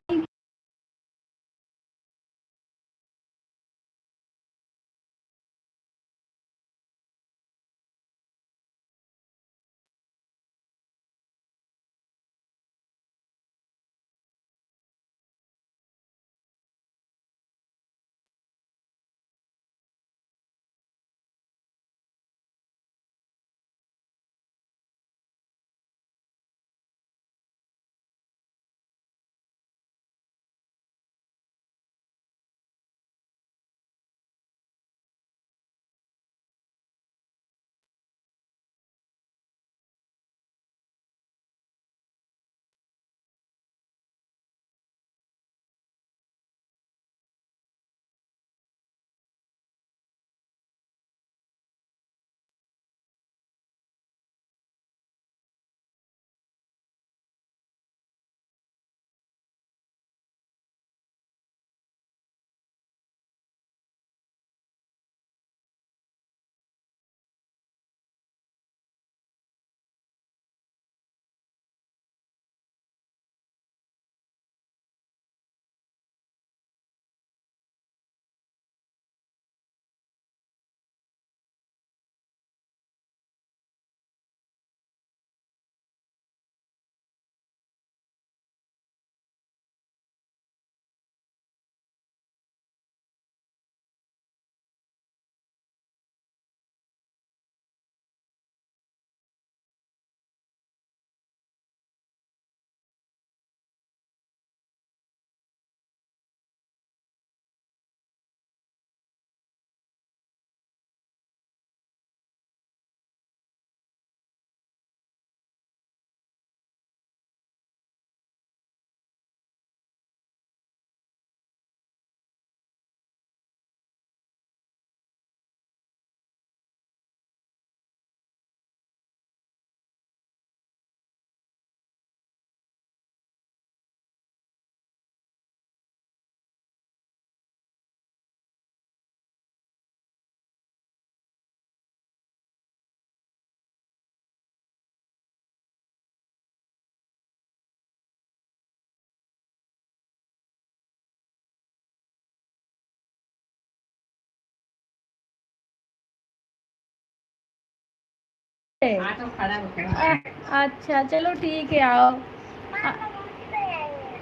अच्छा चलो ठीक है आओ।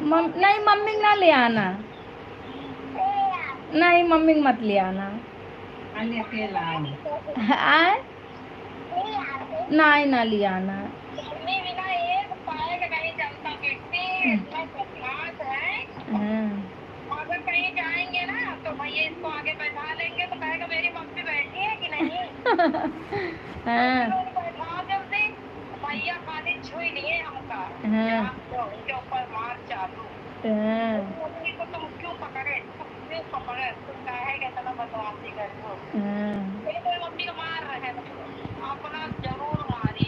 नहीं मम्मी ना ले आना। नहीं मम्मी मत ले आना। आए नहीं ना ले आना। हाँ। अगर कहीं जाएंगे ना तो भैया इसको आगे बैठा लेंगे तो कहेगा मेरी मम्मी बैठी है कि नहीं। हाँ। बैठा जल्दी भैया खाली छुई लिए हमका। हाँ। तो उनके ऊपर मार चालू। हाँ। मम्मी को तुम क्यों पकड़े क्यों पकड़े तुम कहेगा इतना बदमाशी कर दो। हाँ। मेरी मम्मी को मार रहे अपना जरूर मारी।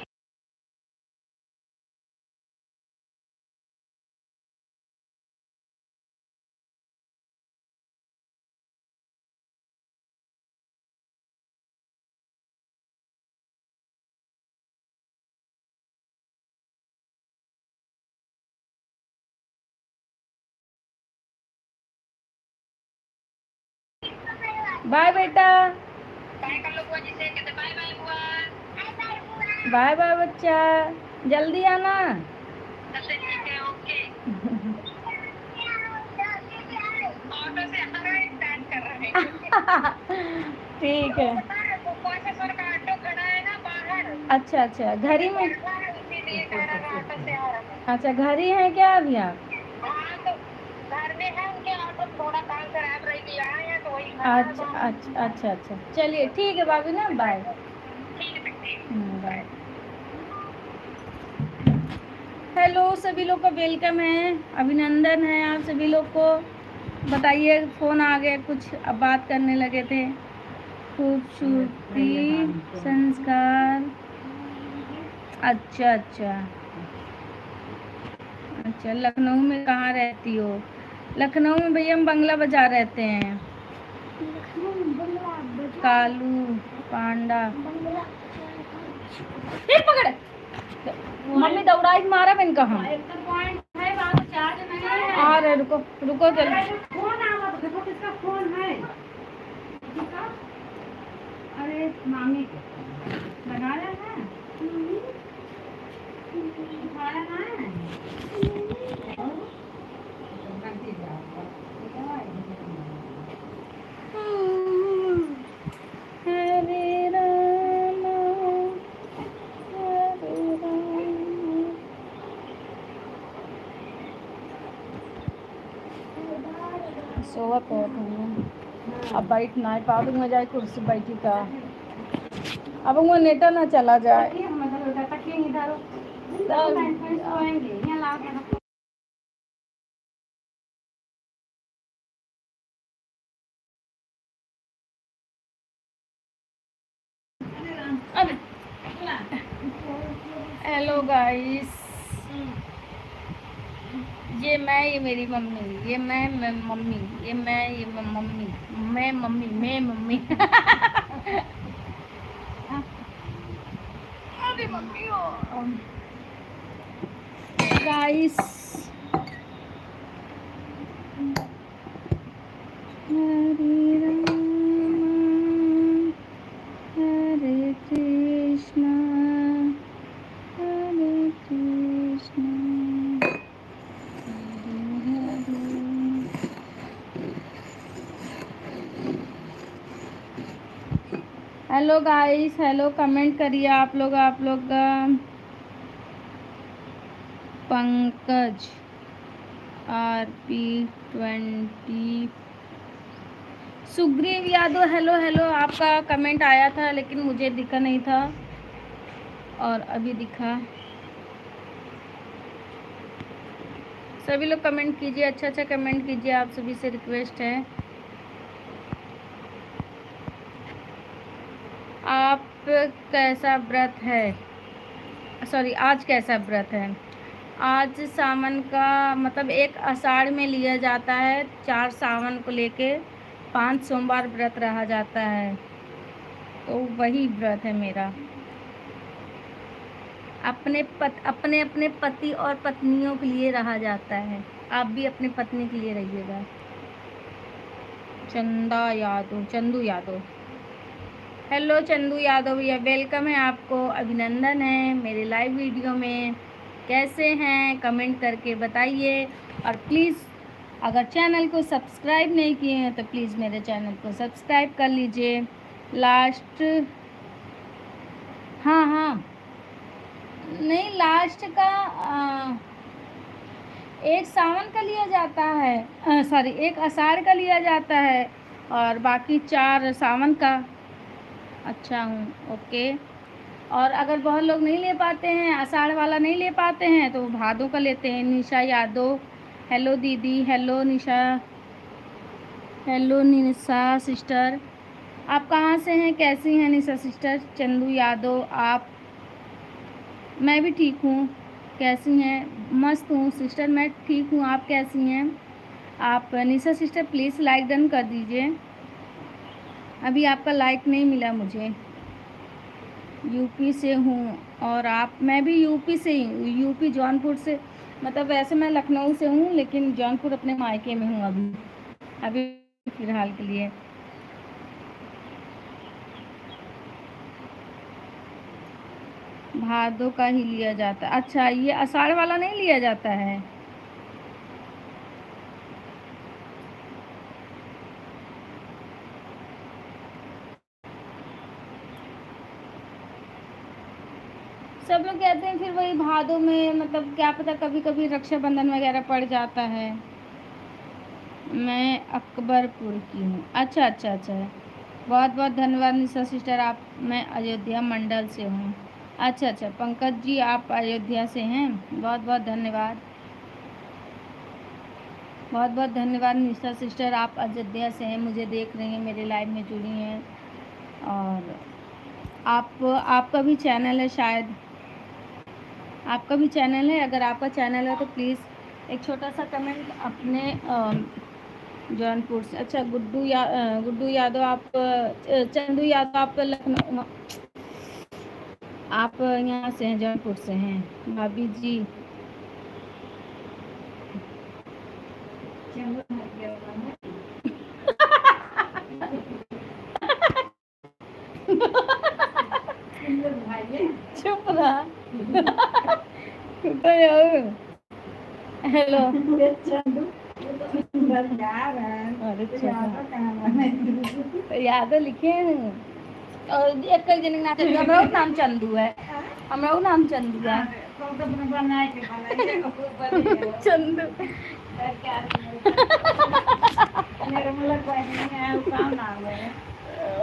बाय बेटा। बाय कर लो बुआ जी से कहते बाय बाय बुआ। बाय बाय बच्चा जल्दी आना। ठीक है ओके। ऑटो से आ रहे हैं स्टार्ट कर रहे हैं। ठीक है। कोशेश्वर का ऑटो खड़ा है ना बाहर। अच्छा अच्छा घर ही में। इसीलिए कह रहा है ऑटो से आ रहा है। अच्छा घर ही है क्या अभी आप? हाँ तो घर में है उनके ऑटो थोड़ा काम खराब रही थी आए हैं तो वही। अच्छा अच्छा अच्छा अच्छा चलिए ठीक है भाभी ना बाय। बाय। हेलो सभी लोग का वेलकम है अभिनंदन है आप सभी लोग को। बताइए फ़ोन आ गए कुछ अब बात करने लगे थे। खूबसूरती संस्कार। अच्छा अच्छा अच्छा लखनऊ में कहाँ रहती हो? लखनऊ में भैया हम बंगला बाजार रहते हैं। कालू पांडा एक पकड़ मम्मी दौड़ाई मारा मैंने कहा आ रहे रुको रुको चल फोन आवा देखो किसका फोन है अरे मामी लगा रहा है उठाया ना हरे राम हरे राम सोवा पे अब बैठ ना पा दूंगा जाए कुर्सी बैठी का अब वो नेटा ना चला जाए हेलो गाइस ये मैं ये मेरी मम्मी ये मैं मम्मी ये मैं ये मम्मी मैं मम्मी अरे मम्मी हो गाइस हरे राम हरे कृष्णा हरे Krishna hello guys hello comment करिए आप लोग Pankaj RP20 Sugriv Yadav hello hello आपका कमेंट आया था लेकिन मुझे दिखा नहीं था और अभी दिखा सभी लोग कमेंट कीजिए अच्छा कमेंट कीजिए आप सभी से रिक्वेस्ट है आप कैसा व्रत है सॉरी आज कैसा व्रत है आज सावन का मतलब 1 आषाढ़ में लिया जाता है 4 सावन को लेके 5 सोमवार व्रत रहा जाता है तो वही व्रत है मेरा अपने पति और पत्नियों के लिए रहा जाता है आप भी अपनी पत्नी के लिए रहिएगा चंदू यादव हेलो चंदू यादव भैया वेलकम है आपको अभिनंदन है मेरे लाइव वीडियो में कैसे हैं कमेंट करके बताइए और प्लीज़ अगर चैनल को सब्सक्राइब नहीं किए हैं तो प्लीज़ मेरे चैनल को सब्सक्राइब कर लीजिए लास्ट हाँ नहीं लास्ट का 1 सावन का लिया जाता है सॉरी 1 आषाढ़ का लिया जाता है और बाकी 4 सावन का अच्छा हूँ ओके और अगर बहुत लोग नहीं ले पाते हैं आषाढ़ वाला नहीं ले पाते हैं तो भादों का लेते हैं निशा यादव हेलो दीदी हेलो निशा सिस्टर आप कहाँ से हैं कैसी हैं निशा सिस्टर चंदू यादव आप मैं भी ठीक हूँ कैसी हैं मस्त हूँ सिस्टर मैं ठीक हूँ आप कैसी हैं आप निशा सिस्टर प्लीज़ लाइक डन कर दीजिए अभी आपका लाइक नहीं मिला मुझे यूपी से हूँ और आप मैं भी यूपी से ही हूँ यूपी जौनपुर से मतलब वैसे मैं लखनऊ से हूँ लेकिन जौनपुर अपने मायके में हूँ अभी फ़िलहाल के लिए भादों का ही लिया जाता है अच्छा ये आषाढ़ वाला नहीं लिया जाता है सब लोग कहते हैं फिर वही भादों में मतलब क्या पता कभी कभी रक्षाबंधन वगैरह पड़ जाता है मैं अकबरपुर की हूँ अच्छा बहुत बहुत धन्यवाद निशा सिस्टर आप मैं अयोध्या मंडल से हूँ अच्छा पंकज जी आप अयोध्या से हैं बहुत बहुत धन्यवाद निशा सिस्टर आप अयोध्या से हैं मुझे देख रही हैं मेरे लाइव में जुड़ी हैं और आपका भी चैनल है शायद आपका भी चैनल है अगर आपका चैनल है तो प्लीज़ एक छोटा सा कमेंट अपने जौनपुर से। अच्छा, गुड्डू यादव आप चंदू यादव आप लखनऊ, आप यहाँ से हैं, जौनपुर से हैं भाभी जी। चुप रहा। तो यार हेलो। अरे यादव लिखे हैं। और एक कई जन ना चंदू, हमारा नाम चंदू है, हमारा नाम चंदू है। चंदू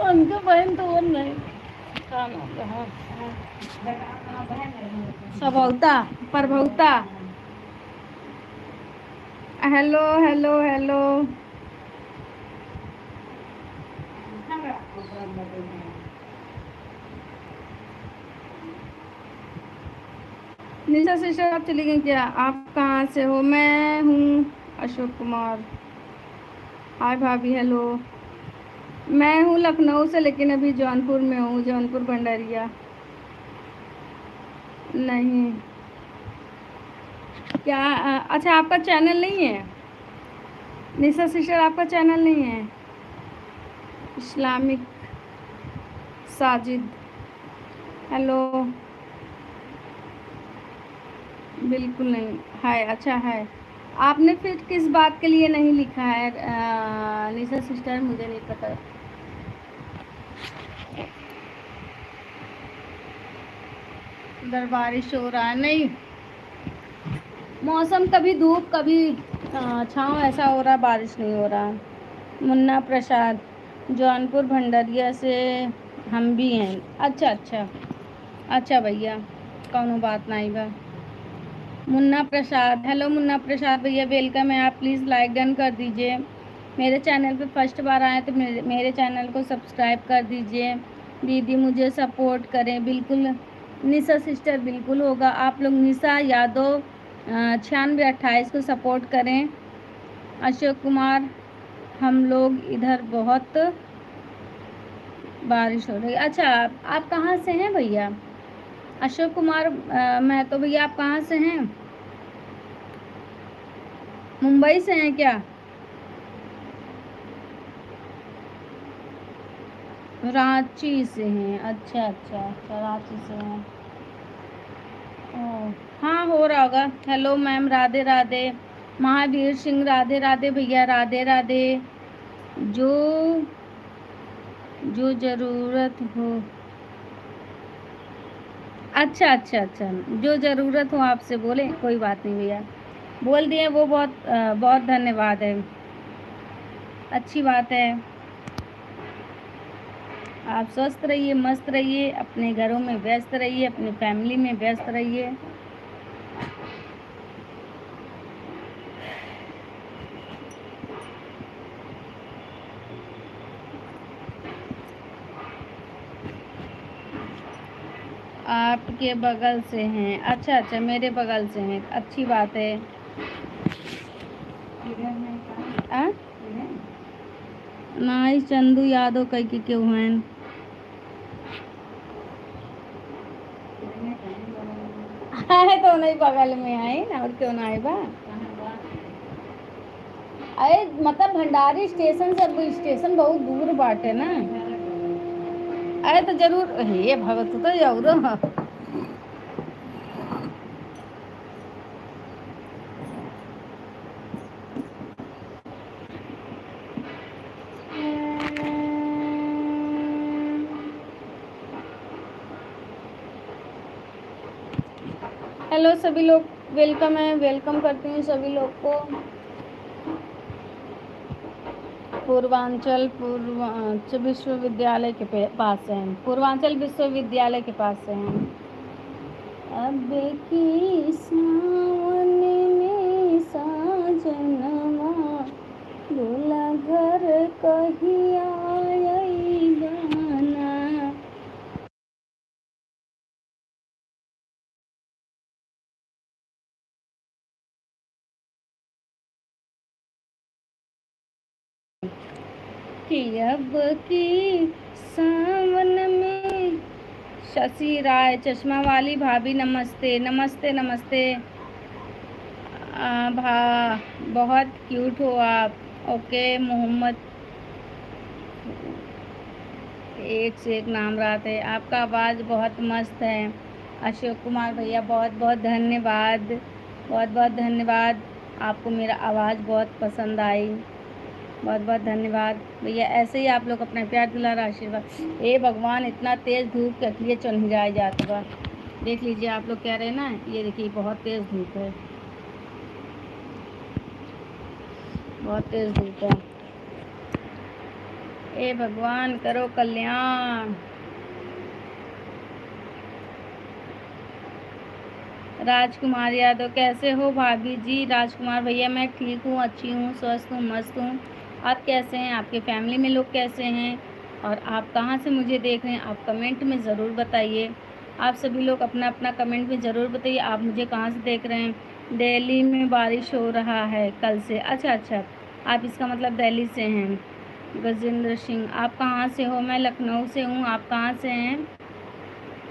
उनका बहन तो वो नहीं सबौता प्रभौता। Hello hello hello. Nisha sister आप चली गई क्या? आप कहाँ से हो? मैं हूँ अशोक कुमार। हाय भाभी, हेलो। मैं हूँ लखनऊ से, लेकिन अभी जौनपुर में हूँ, जौनपुर भंडारिया। नहीं क्या? अच्छा, आपका चैनल नहीं है निशा सिस्टर? आपका चैनल नहीं है? Islamic Sajid, hello. बिल्कुल नहीं। हाय, अच्छा है। आपने फिर किस बात के लिए नहीं लिखा है निशा सिस्टर? मुझे नहीं पता। उधर बारिश हो रहा है? नहीं, मौसम कभी धूप कभी छाँव ऐसा हो रहा, बारिश नहीं हो रहा। मुन्ना प्रसाद, जौनपुर भंडारिया से हम भी हैं। अच्छा अच्छा अच्छा भैया, कौनो बात नहीं बा। मुन्ना प्रसाद, हेलो मुन्ना प्रसाद भैया, वेलकम है। आप प्लीज़ लाइक डन कर दीजिए। मेरे चैनल पे फर्स्ट बार आए तो मेरे चैनल को सब्सक्राइब कर दीजिए। दीदी मुझे सपोर्ट करें। बिल्कुल निशा सिस्टर, बिल्कुल होगा। आप लोग निशा यादव 9628 को सपोर्ट करें। अशोक कुमार, हम लोग इधर बहुत बारिश हो रही है। अच्छा, आप कहाँ से हैं भैया? अशोक कुमार महतो भैया, आप कहाँ से हैं? मुंबई से हैं क्या? रांची से हैं? अच्छा अच्छा अच्छा, रांची से हैं। ओह, हाँ हो रहा होगा। Hello ma'am, Radhe Radhe. महावीर सिंह, राधे राधे भैया, राधे राधे। जो जो ज़रूरत हो। अच्छा अच्छा अच्छा, जो ज़रूरत हो आपसे बोले, कोई बात नहीं भैया, बोल दिए वो बहुत बहुत धन्यवाद है, अच्छी बात है। आप स्वस्थ रहिए, मस्त रहिए, अपने घरों में व्यस्त रहिए, अपनी फैमिली में व्यस्त रहिए। आपके बगल से हैं? अच्छा अच्छा, मेरे बगल से हैं, अच्छी बात है। आ? नाई चंदू यादव कई के क्यों हैं? है तो नहीं, बगल में आई ना, और क्यों ना आए बा। अरे मतलब भंडारी स्टेशन से अब स्टेशन बहुत दूर बाटे ना। अरे तो जरूर, हे भगत तो जरूर। हेलो सभी लोग, वेलकम है, वेलकम करती हूँ सभी लोग को। पूर्वांचल विश्वविद्यालय के पास से हैं, पूर्वांचल विश्वविद्यालय के पास से हैं। अब की सावन में साजनवा, दूल्हा घर कहिया कि अब की सावन में। शशि राय, चश्मा वाली भाभी, नमस्ते नमस्ते नमस्ते। बहुत क्यूट हो आप। ओके मोहम्मद, एक से एक नाम रहा थे। आपका आवाज़ बहुत मस्त है। अशोक कुमार भैया बहुत बहुत धन्यवाद, बहुत बहुत धन्यवाद। आपको मेरा आवाज़ बहुत पसंद आई, बहुत बहुत धन्यवाद भैया। ऐसे ही आप लोग अपना प्यार दुलार आशीर्वाद। हे भगवान, इतना तेज़ धूप के लिए चुनहिराए जाता बा। देख लीजिए आप लोग कह रहे हैं ना, ये देखिए बहुत तेज़ धूप है, बहुत तेज़ धूप है। हे भगवान करो कल्याण। राजकुमार यादव, कैसे हो भाभी जी? राजकुमार भैया मैं ठीक हूँ, अच्छी हूँ, स्वस्थ हूँ, मस्त हूँ। आप कैसे हैं? आपके फैमिली में लोग कैसे हैं? और आप कहाँ से मुझे देख रहे हैं? आप कमेंट में ज़रूर बताइए। आप सभी लोग अपना अपना कमेंट में ज़रूर बताइए आप मुझे कहाँ से देख रहे हैं। दिल्ली में बारिश हो रहा है कल से। अच्छा अच्छा, आप इसका मतलब दिल्ली से हैं। गजेंद्र सिंह, आप कहाँ से हो? मैं लखनऊ से हूँ। आप कहाँ से हैं?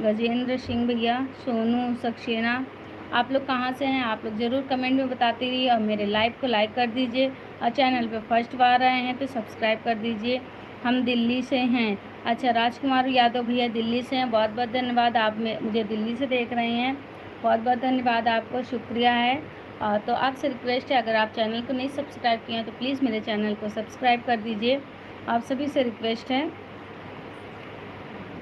गजेंद्र सिंह भैया। सोनू सक्सेना, आप लोग कहाँ से हैं? आप लोग ज़रूर कमेंट में बताते रहिए और मेरे लाइव को लाइक कर दीजिए और चैनल पे फर्स्ट बार आए हैं तो सब्सक्राइब कर दीजिए। हम दिल्ली से हैं। अच्छा, राजकुमार यादव भैया दिल्ली से हैं, बहुत बहुत धन्यवाद। आप मुझे दिल्ली से देख रहे हैं, बहुत बहुत धन्यवाद आपको, शुक्रिया है। तो आपसे रिक्वेस्ट है, अगर आप चैनल को नहीं सब्सक्राइब किए हैं तो प्लीज़ मेरे चैनल को सब्सक्राइब कर दीजिए। आप सभी से रिक्वेस्ट है।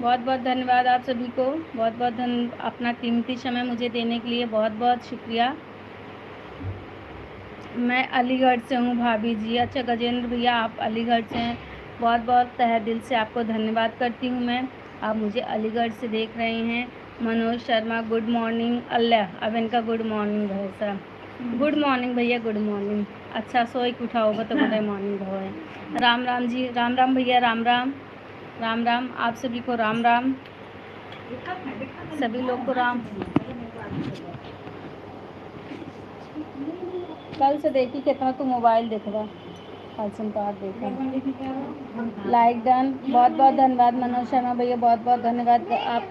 बहुत बहुत धन्यवाद आप सभी को, बहुत बहुत अपना कीमती समय मुझे देने के लिए बहुत बहुत शुक्रिया। मैं अलीगढ़ से हूँ भाभी जी। अच्छा गजेंद्र भैया, आप अलीगढ़ से हैं, बहुत बहुत तहे दिल से आपको धन्यवाद करती हूँ मैं। आप मुझे अलीगढ़ से देख रहे हैं। Manoj Sharma, good morning. अल्लाह, अब इनका गुड मॉर्निंग भाई साहब। गुड मॉर्निंग भैया, गुड मॉर्निंग। अच्छा, सोई के उठा होगा तो गुड मॉर्निंग हो। राम राम जी, राम राम भैया, राम राम, राम राम। आप सभी को राम राम, सभी लोग को राम। कल से देखी कितना तू मोबाइल देख रहा, कल से तो आप देखा। लाइक डन, बहुत बहुत धन्यवाद मनोज शर्मा भैया, बहुत बहुत धन्यवाद। आप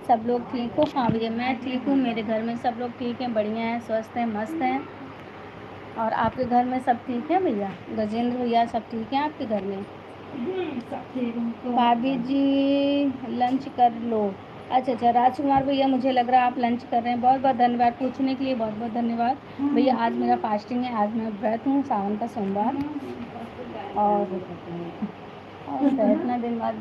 सब लोग ठीक हो? हाँ भैया मैं ठीक हूँ, मेरे घर में सब लोग ठीक हैं, बढ़िया हैं, स्वस्थ हैं, मस्त हैं। और आपके घर में सब ठीक है भैया? गजेंद्र भैया सब ठीक हैं आपके घर में? भाभी जी लंच कर लो। अच्छा अच्छा, राजकुमार भैया मुझे लग रहा है आप लंच कर रहे हैं, बहुत बहुत धन्यवाद पूछने के लिए, बहुत बहुत धन्यवाद भैया। आज मेरा फास्टिंग है, आज मैं व्रत हूँ, सावन का सोमवार। और इतना दिन बाद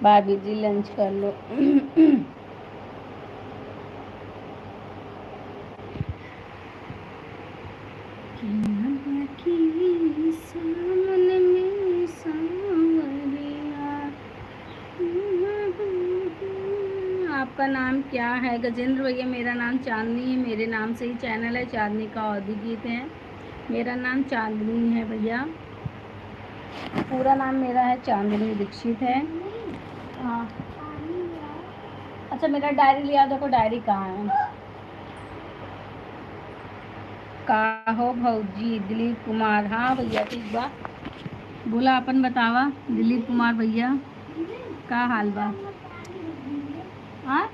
भाभी जी लंच कर लो। आपका नाम क्या है? गजेंद्र भैया मेरा नाम चांदनी है, मेरे नाम से ही चैनल है, चांदनी का औधी गीत है। मेरा नाम चांदनी है भैया, पूरा नाम मेरा है चांदनी दीक्षित है। हाँ अच्छा, मेरा डायरी लिया देखो, डायरी कहाँ है? का हो भौजी? दिलीप कुमार, हाँ भैया ठीक बा। बोला अपन बतावा दिलीप कुमार भैया, का हाल बा? हाँ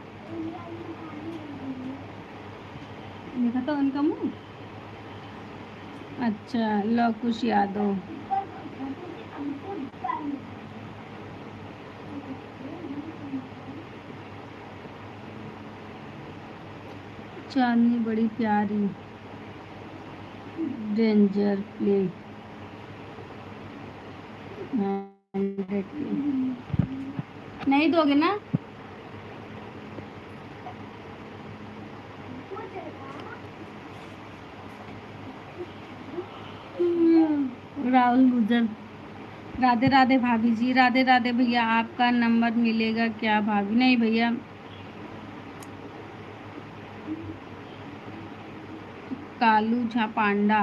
देखा तो उनका मुँह। अच्छा, लव कुश यादव। चांदनी बड़ी प्यारी, डेंजर प्ले 100 नहीं दोगे ना? राहुल गुजर, राधे राधे भाभी जी, राधे राधे भैया। आपका नंबर मिलेगा क्या भाभी? नहीं भैया। कालू झा पांडा,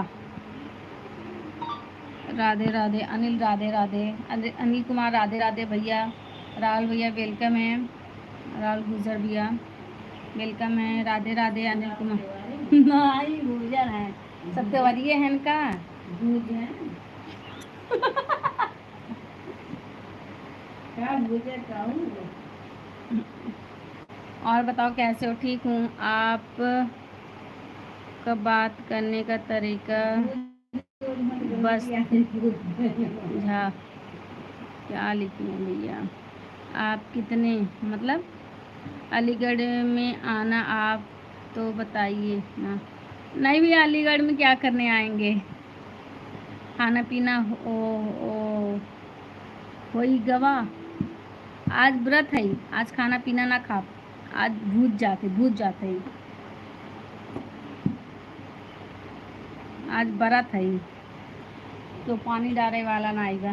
राधे राधे। अनिल राधे राधे। अनिल कुमार राधे राधे भैया। राहुल भैया वेलकम है। राहुल गुजर भैया वेलकम है। राधे राधे अनिल कुमार। नहीं भूजन है सत्यवादी है इनका और बताओ कैसे हो? ठीक हूँ। आप का बात करने का तरीका बस झा क्या लिखी है भैया? आप कितने मतलब अलीगढ़ में आना आप तो बताइए ना। नहीं भैया अलीगढ़ में क्या करने आएंगे? खाना पीना हो ही गवा। आज व्रत है, आज खाना पीना ना खा। आज भूज जाते ही। आज व्रत है तो पानी डाले वाला ना आएगा।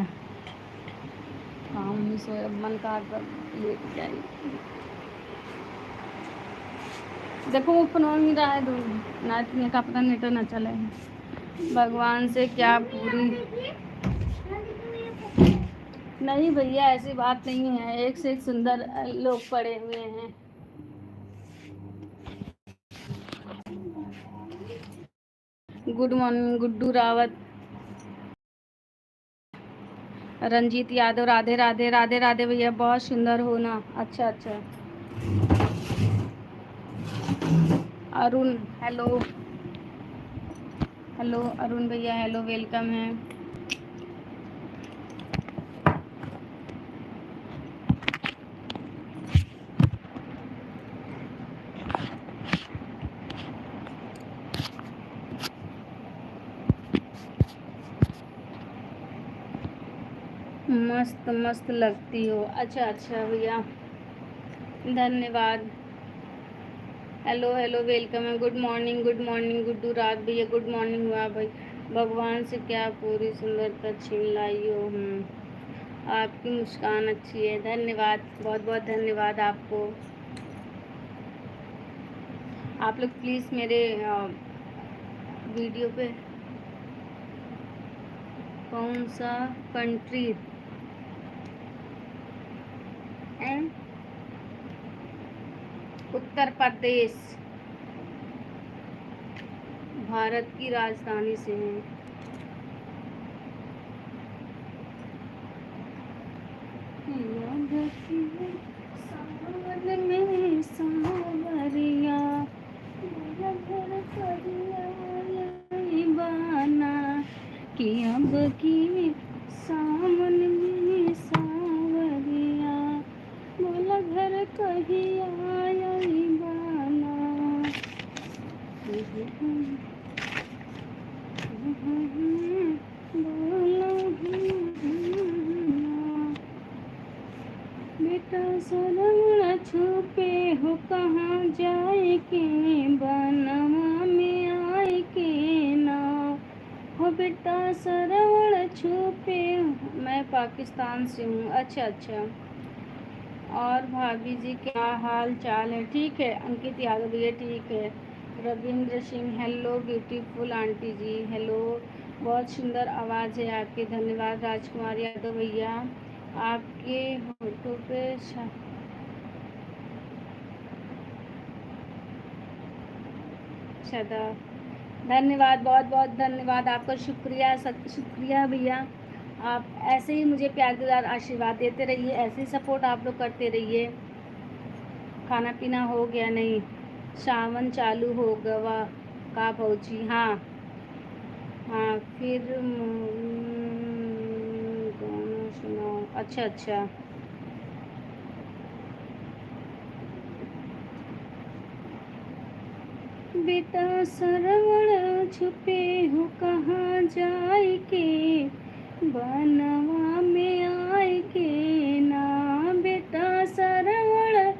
हाँ मम्मी सोए मन का लेट जाए। देखो वो फोन नहीं रहा है दूर नाचने का पता नेट ना चले। भगवान से क्या पूरी नहीं भैया ऐसी बात नहीं है। एक से एक सुंदर लोग पड़े हुए हैं। Good morning Guddu Rawat. रंजीत यादव राधे राधे। राधे राधे भैया बहुत सुंदर हो ना। अच्छा अच्छा। अरुण हेलो। हेलो अरुण भैया हेलो वेलकम है। मस्त मस्त लगती हो। अच्छा अच्छा भैया धन्यवाद। हेलो हेलो वेलकम है। गुड मॉर्निंग गुड्डू रात भैया गुड मॉर्निंग हुआ भाई। भगवान से क्या पूरी सुंदरता छीन लाई हो। आपकी मुस्कान अच्छी है। धन्यवाद बहुत बहुत धन्यवाद आपको। आप लोग प्लीज़ मेरे वीडियो पे कौन सा कंट्री है? उत्तर प्रदेश भारत की राजधानी से है। सावन में सावरिया बाना कि अब की सावन में सावरिया बोला घर कहिया बाना। बेटा सरवण छुपे हो कहाँ जाए के बनवा में आए के ना हो। बेटा सरवण छुपे। मैं पाकिस्तान से हूँ। अच्छा अच्छा। और भाभी जी क्या हाल चाल है? ठीक है अंकित यादव भैया ठीक है। Ravindra Singh hello beautiful aunty जी हेलो। बहुत सुंदर आवाज़ है आपकी। धन्यवाद राजकुमार यादव भैया। आपके होठों पे सदा धन्यवाद बहुत बहुत धन्यवाद आपका। शुक्रिया शुक्रिया भैया। आप ऐसे ही मुझे प्यार दुलार आशीर्वाद देते रहिए। ऐसे ही सपोर्ट आप लोग करते रहिए। खाना पीना हो गया? नहीं सावन चालू हो गवा का पहुँची। हाँ हाँ फिर गाना सुनाओ। अच्छा अच्छा। बेटा सरवण छुपे हो कहाँ जाए के बनवा में आए के ना। बेटा सरवण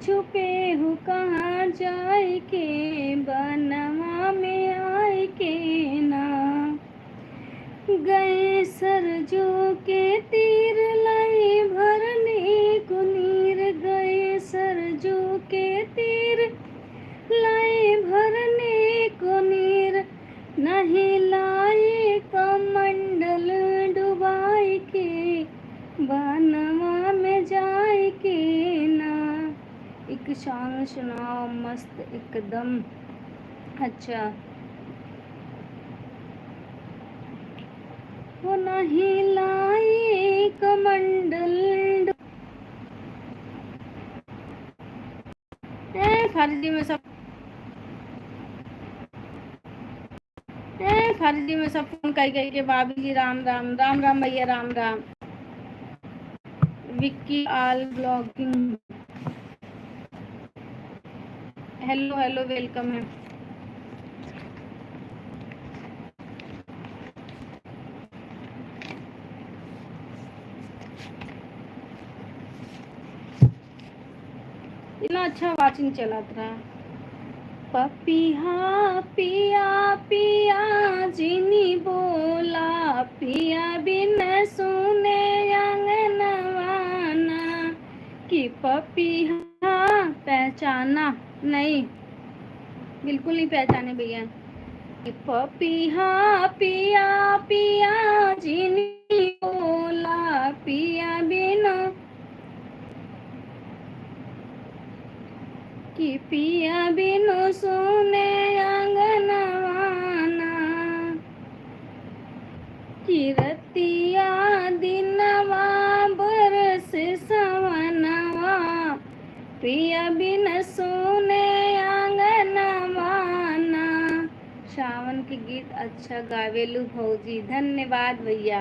छुपे हो कहाँ जाए के बनवा में आए के ना। गए सरजो के तीर लाई भरने को नीर। गए सरजो के तीर लाए भरने को नीर। नहीं लाए कमंडल एक शान सुनाओ मस्त एकदम। अच्छा, वो नहीं लाई कमंडल फर्जी में सब फर्जी में सब फोन कई के भाभी जी राम राम राम राम भैया राम राम। विक्की आल ब्लॉगिंग हेलो हेलो वेलकम है। इतना अच्छा वाचिंग चला था। पपिया पिया पिया जिनी बोला पिया बिन सुने अंगनवाना कि पपिया पहचाना नहीं, बिल्कुल नहीं पहचाने भैया। कि पपिया पिया पिया जिनी बोला पिया बिन कि पिया बिनु सुने अंगनवाना कि रतिया दिनवा बरस सवनवा पिया बिन सुने अंगनवाना। सावन के गीत अच्छा गावेलू भौजी, धन्यवाद भैया।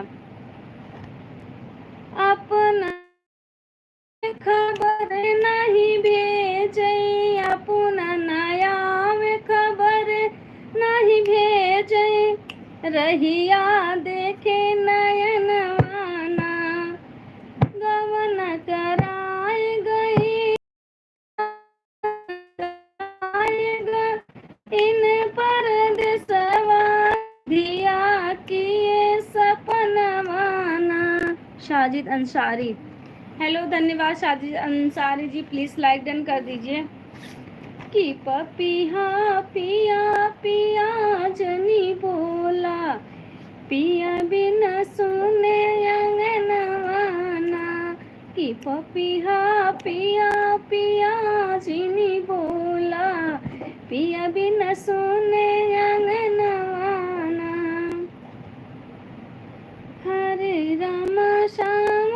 अपना खबर नहीं भेजे अपना नया में खबर नहीं भेजे रहिया देखे नयनवाना गवन कराए गई इन परदेसवा दिया किए सपनवाना। साजिद अंसारी हेलो, धन्यवाद Sajid Ansari ji, please like done कर दीजिए। कि पपिया पिया पिया जनी बोला पिया बिन सुने अंगनवाना कि पपिया पिया पिया जनी बोला पिया बिन सुने अंगनवाना। हरे राम श्याम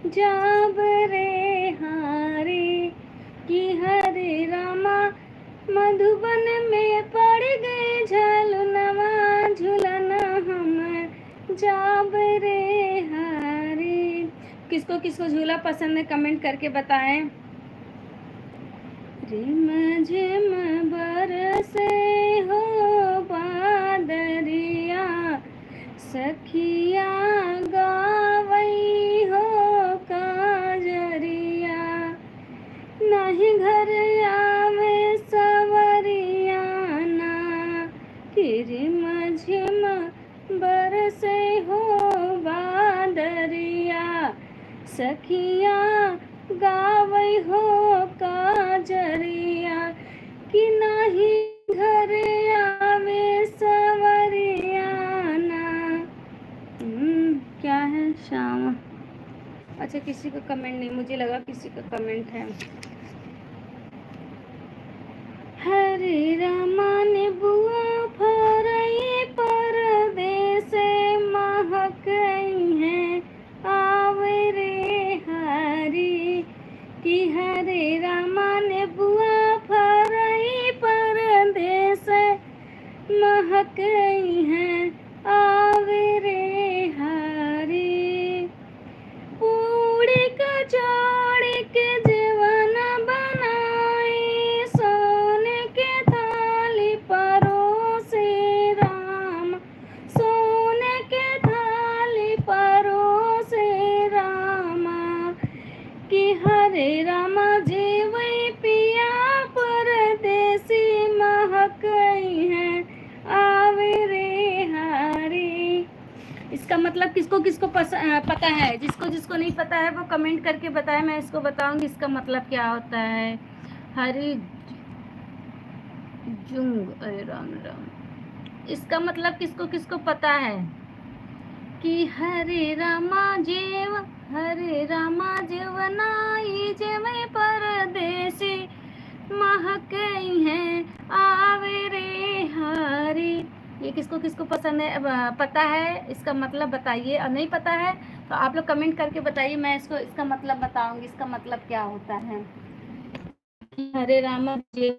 जाब रे हारी कि हरे रामा मधुबन में पड़ गए झलनवा झूलन हम जाब रे हारी। किसको किसको झूला पसंद है कमेंट करके बताएं। रिम झिम बरसे हो बादरिया सखिया गावई हो काजरिया नहीं घर आवे सवरियाना कि रिम झिम बरसे हो बादरिया सखिया गावई हो काजरिया कि नहीं घर आवे सवरियाना। क्या है श्याम? अच्छा, किसी का कमेंट नहीं, मुझे लगा किसी का कमेंट है। हरे रामा ने बुआ फरई परदेस महक है आवे रे हरी कि हरे रामा ने बुआ फरई परदेस महक है आवे रे हरी। पूड़ी कचौड़ी के जीवन बनाई सोने के थाली परोसे राम सोने के थाली परोसे रामा कि हरे रामा जीवई पिया मतलब किसको किसको पता है? जिसको जिसको नहीं पता है वो कमेंट करके बताए, मैं इसको बताऊंगी इसका मतलब क्या होता है। हरि जुंग, अरे राम राम, इसका मतलब किसको किसको पता है कि हरे रामा जेव, हरे रामा जेवनाई जेवे परदेसी महक है आवे रे हरी। ये किसको किसको पसंद है, पता है इसका मतलब बताइए, और नहीं पता है तो आप लोग कमेंट करके बताइए, मैं इसको इसका मतलब बताऊंगी इसका मतलब क्या होता है। हरे रामा जेव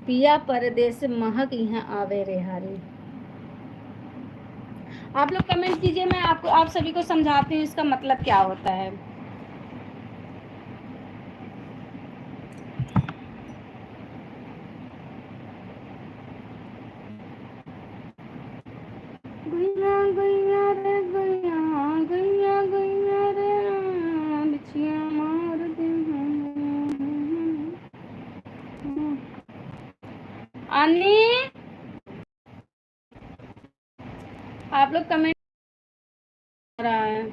पिया परदेस महक यहाँ आवे रे हरी। आप लोग कमेंट कीजिए, मैं आपको आप सभी को समझाती हूँ इसका मतलब क्या होता है। गैया गैया रे गैया, गैया गैया रे बिछिया मार दे। आनी आप लोग कमेंट कर रहा है,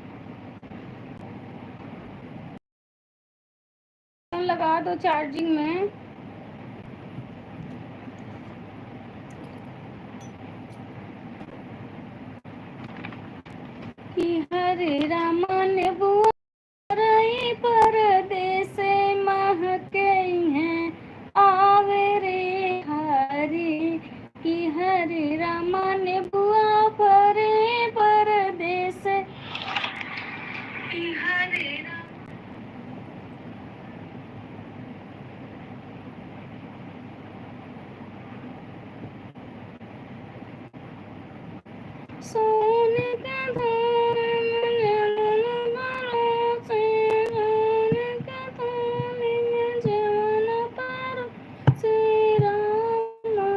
फोन लगा दो चार्जिंग में। कि हरे रामा ने बुआ परदेस महके हैं आवे रे हरी। कि हरे रामा ने बुआ परे परदेस, कि हरे सोने का धान से, सोने का धान में जवन पर से रामा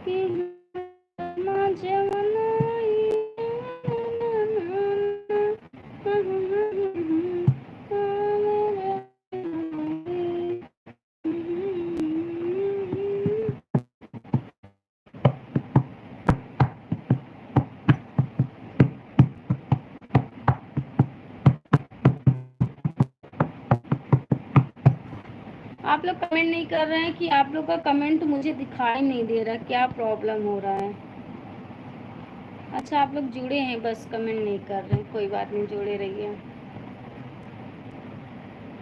कि रामा जवनाई आप लोग कमेंट नहीं कर रहे हैं कि आप लोग का कमेंट मुझे दिखाई नहीं दे रहा, क्या प्रॉब्लम हो रहा है? अच्छा आप लोग जुड़े हैं, बस कमेंट नहीं कर रहे हैं, कोई बात नहीं, जुड़े रहिए।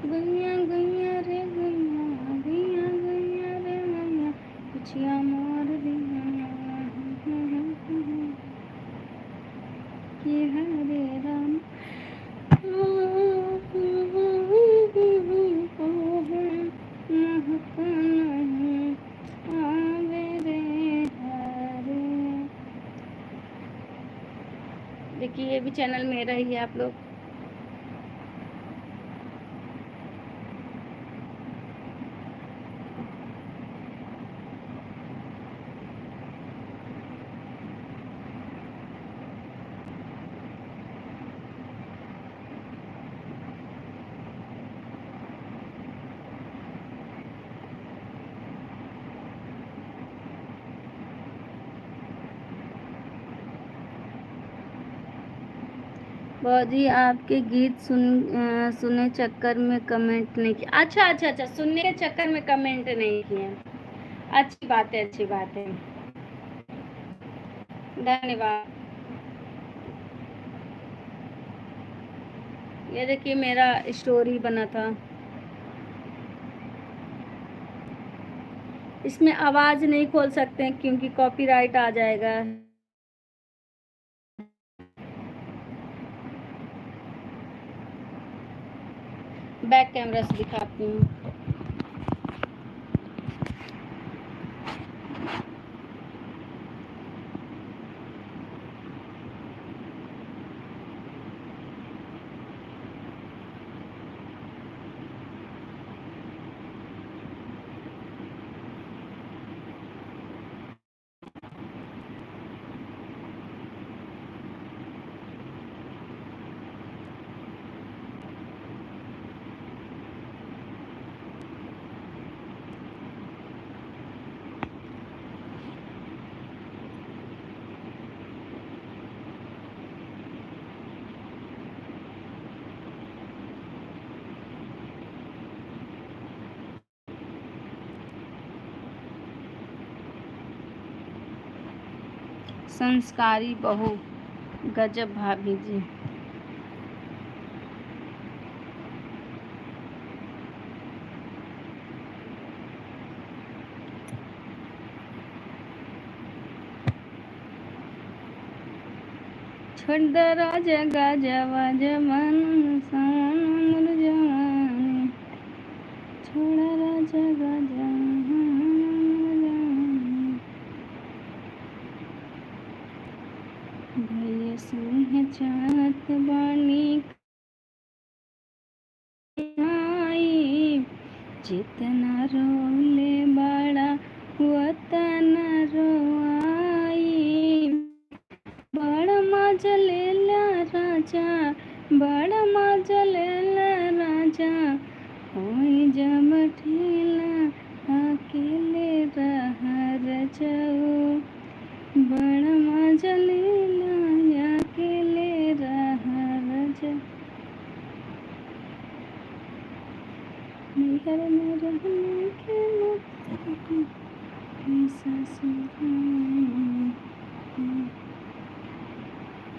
गैया गैया रे गैया, गैया गैया रे गैया बिछिया मार दिया। कि हरे राम देखिए ये भी चैनल मेरा ही है आप लोग। जी आपके गीत सुने चक्कर में कमेंट नहीं किया। अच्छा अच्छा अच्छा, सुनने के चक्कर में कमेंट नहीं किए, अच्छी बात है, अच्छी बात है, धन्यवाद। ये देखिए मेरा स्टोरी बना था, इसमें आवाज़ नहीं खोल सकते हैं क्योंकि कॉपीराइट आ जाएगा। बैक कैमरा से दिखाती हूँ। संस्कारी बहू, गजब भाभी जी। छोड़ दरा जगा जवा जमन सान जवानी, छोड़ा जगा भैया सिंह चाहत बानी आई, जितना रोले बड़ा वतन रोआई, बड़ा मजा लेला राजा, बड़ा मजा लेला राजा, होई जब ठेला अकेले रह जाओ, बड़ा मजा लेला अकेले रह जाओ, घर में रहने के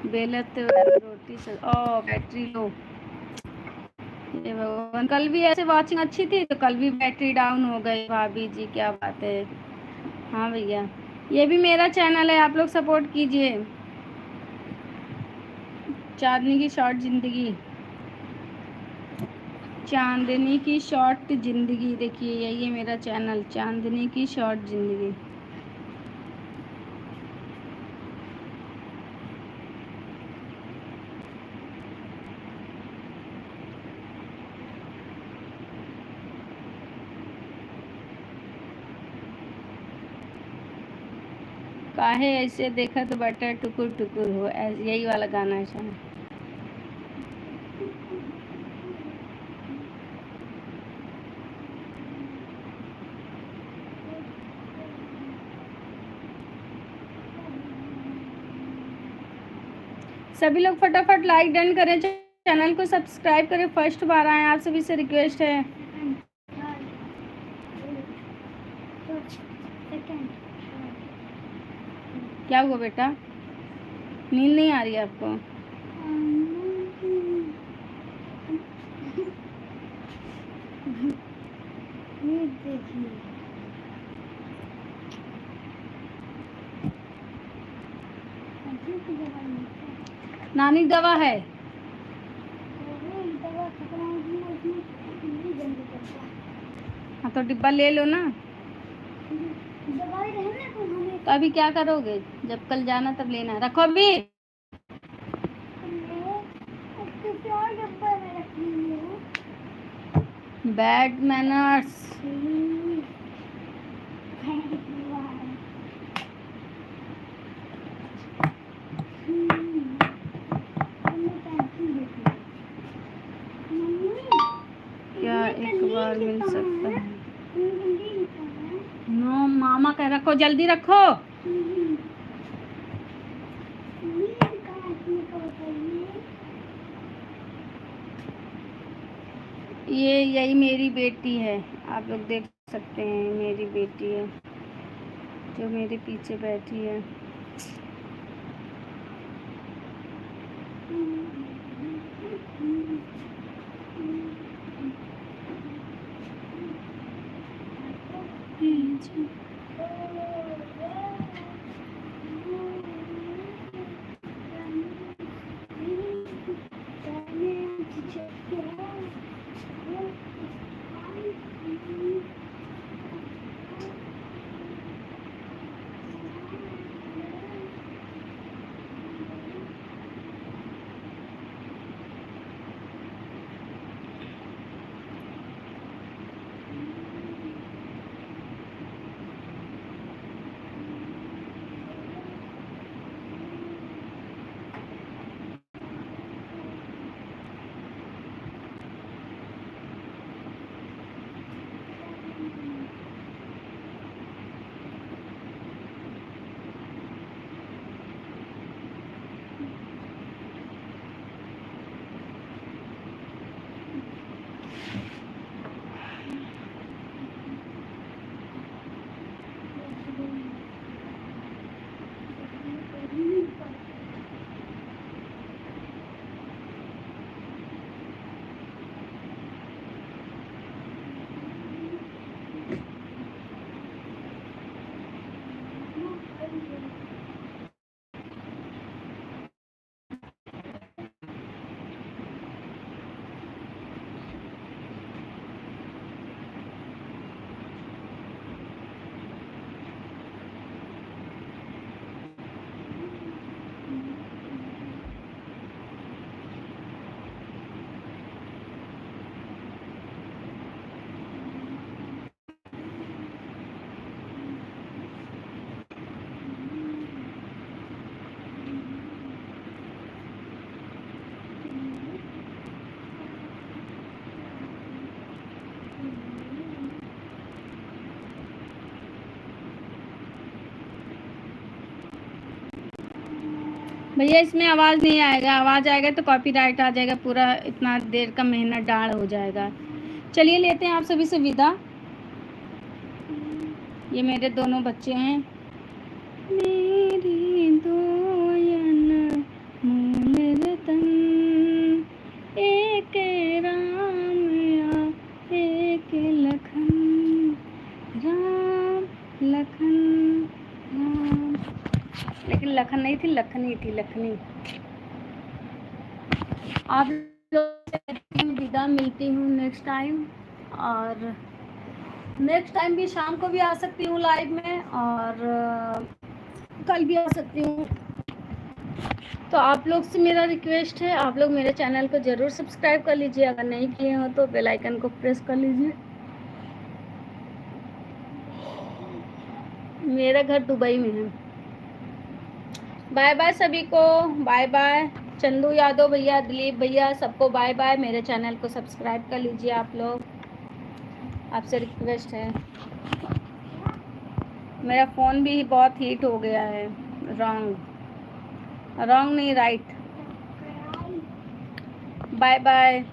बेलते रोटी से ओ बैटरी लो, ये भगवान। कल भी ऐसे वॉचिंग अच्छी थी तो कल भी बैटरी डाउन हो गई भाभी जी, क्या बात है। हाँ भैया, ये भी मेरा चैनल है, आप लोग सपोर्ट कीजिए। चांदनी की शॉर्ट जिंदगी, चांदनी की शॉर्ट जिंदगी, देखिए यही है मेरा चैनल, चांदनी की शॉर्ट जिंदगी। काहे ऐसे देखा तो बटर टुकुर टुकुर हो, यही वाला गाना है शायद। सभी लोग फटाफट लाइक डन करें, चैनल को सब्सक्राइब करें, फर्स्ट बार आए आप सभी से रिक्वेस्ट है। क्या हुआ बेटा, नींद नहीं आ रही है आपको? नानी दवा है, हाँ तो डिब्बा ले लो ना। तो अभी क्या करोगे, जब कल जाना तब लेना, रखो अभी। Bad manners. क्या एक बार मिल सकता है? नो मामा कह, रखो जल्दी रखो। ये यही मेरी बेटी है, आप लोग देख सकते हैं, मेरी बेटी है जो मेरे पीछे बैठी है। भैया इसमें आवाज़ नहीं आएगा, आवाज़ आएगा तो कॉपीराइट आ जाएगा, पूरा इतना देर का मेहनत डाढ़ हो जाएगा। चलिए लेते हैं आप सभी से विदा। ये मेरे दोनों बच्चे हैं। मेरी दोयन मूल रतन, एक राम या एक लखन, राम लखन राम। लेकिन लखन नहीं थी, लखनी थी, लखनी। आप लोग से विदा, मिलती हूँ नेक्स्ट टाइम। और नेक्स्ट टाइम भी शाम को भी आ सकती हूँ लाइव में, और कल भी आ सकती हूँ। तो आप लोग से मेरा रिक्वेस्ट है, आप लोग मेरे चैनल को ज़रूर सब्सक्राइब कर लीजिए, अगर नहीं किए हो तो बेल आइकन को प्रेस कर लीजिए। मेरा घर दुबई में है। बाय बाय सभी को, बाय बाय। चंदू यादव भैया, दिलीप भैया, सबको बाय बाय। मेरे चैनल को सब्सक्राइब कर लीजिए आप लोग, आपसे रिक्वेस्ट है। मेरा फ़ोन भी बहुत हीट हो गया है। रॉन्ग नहीं, राइट। Bye bye.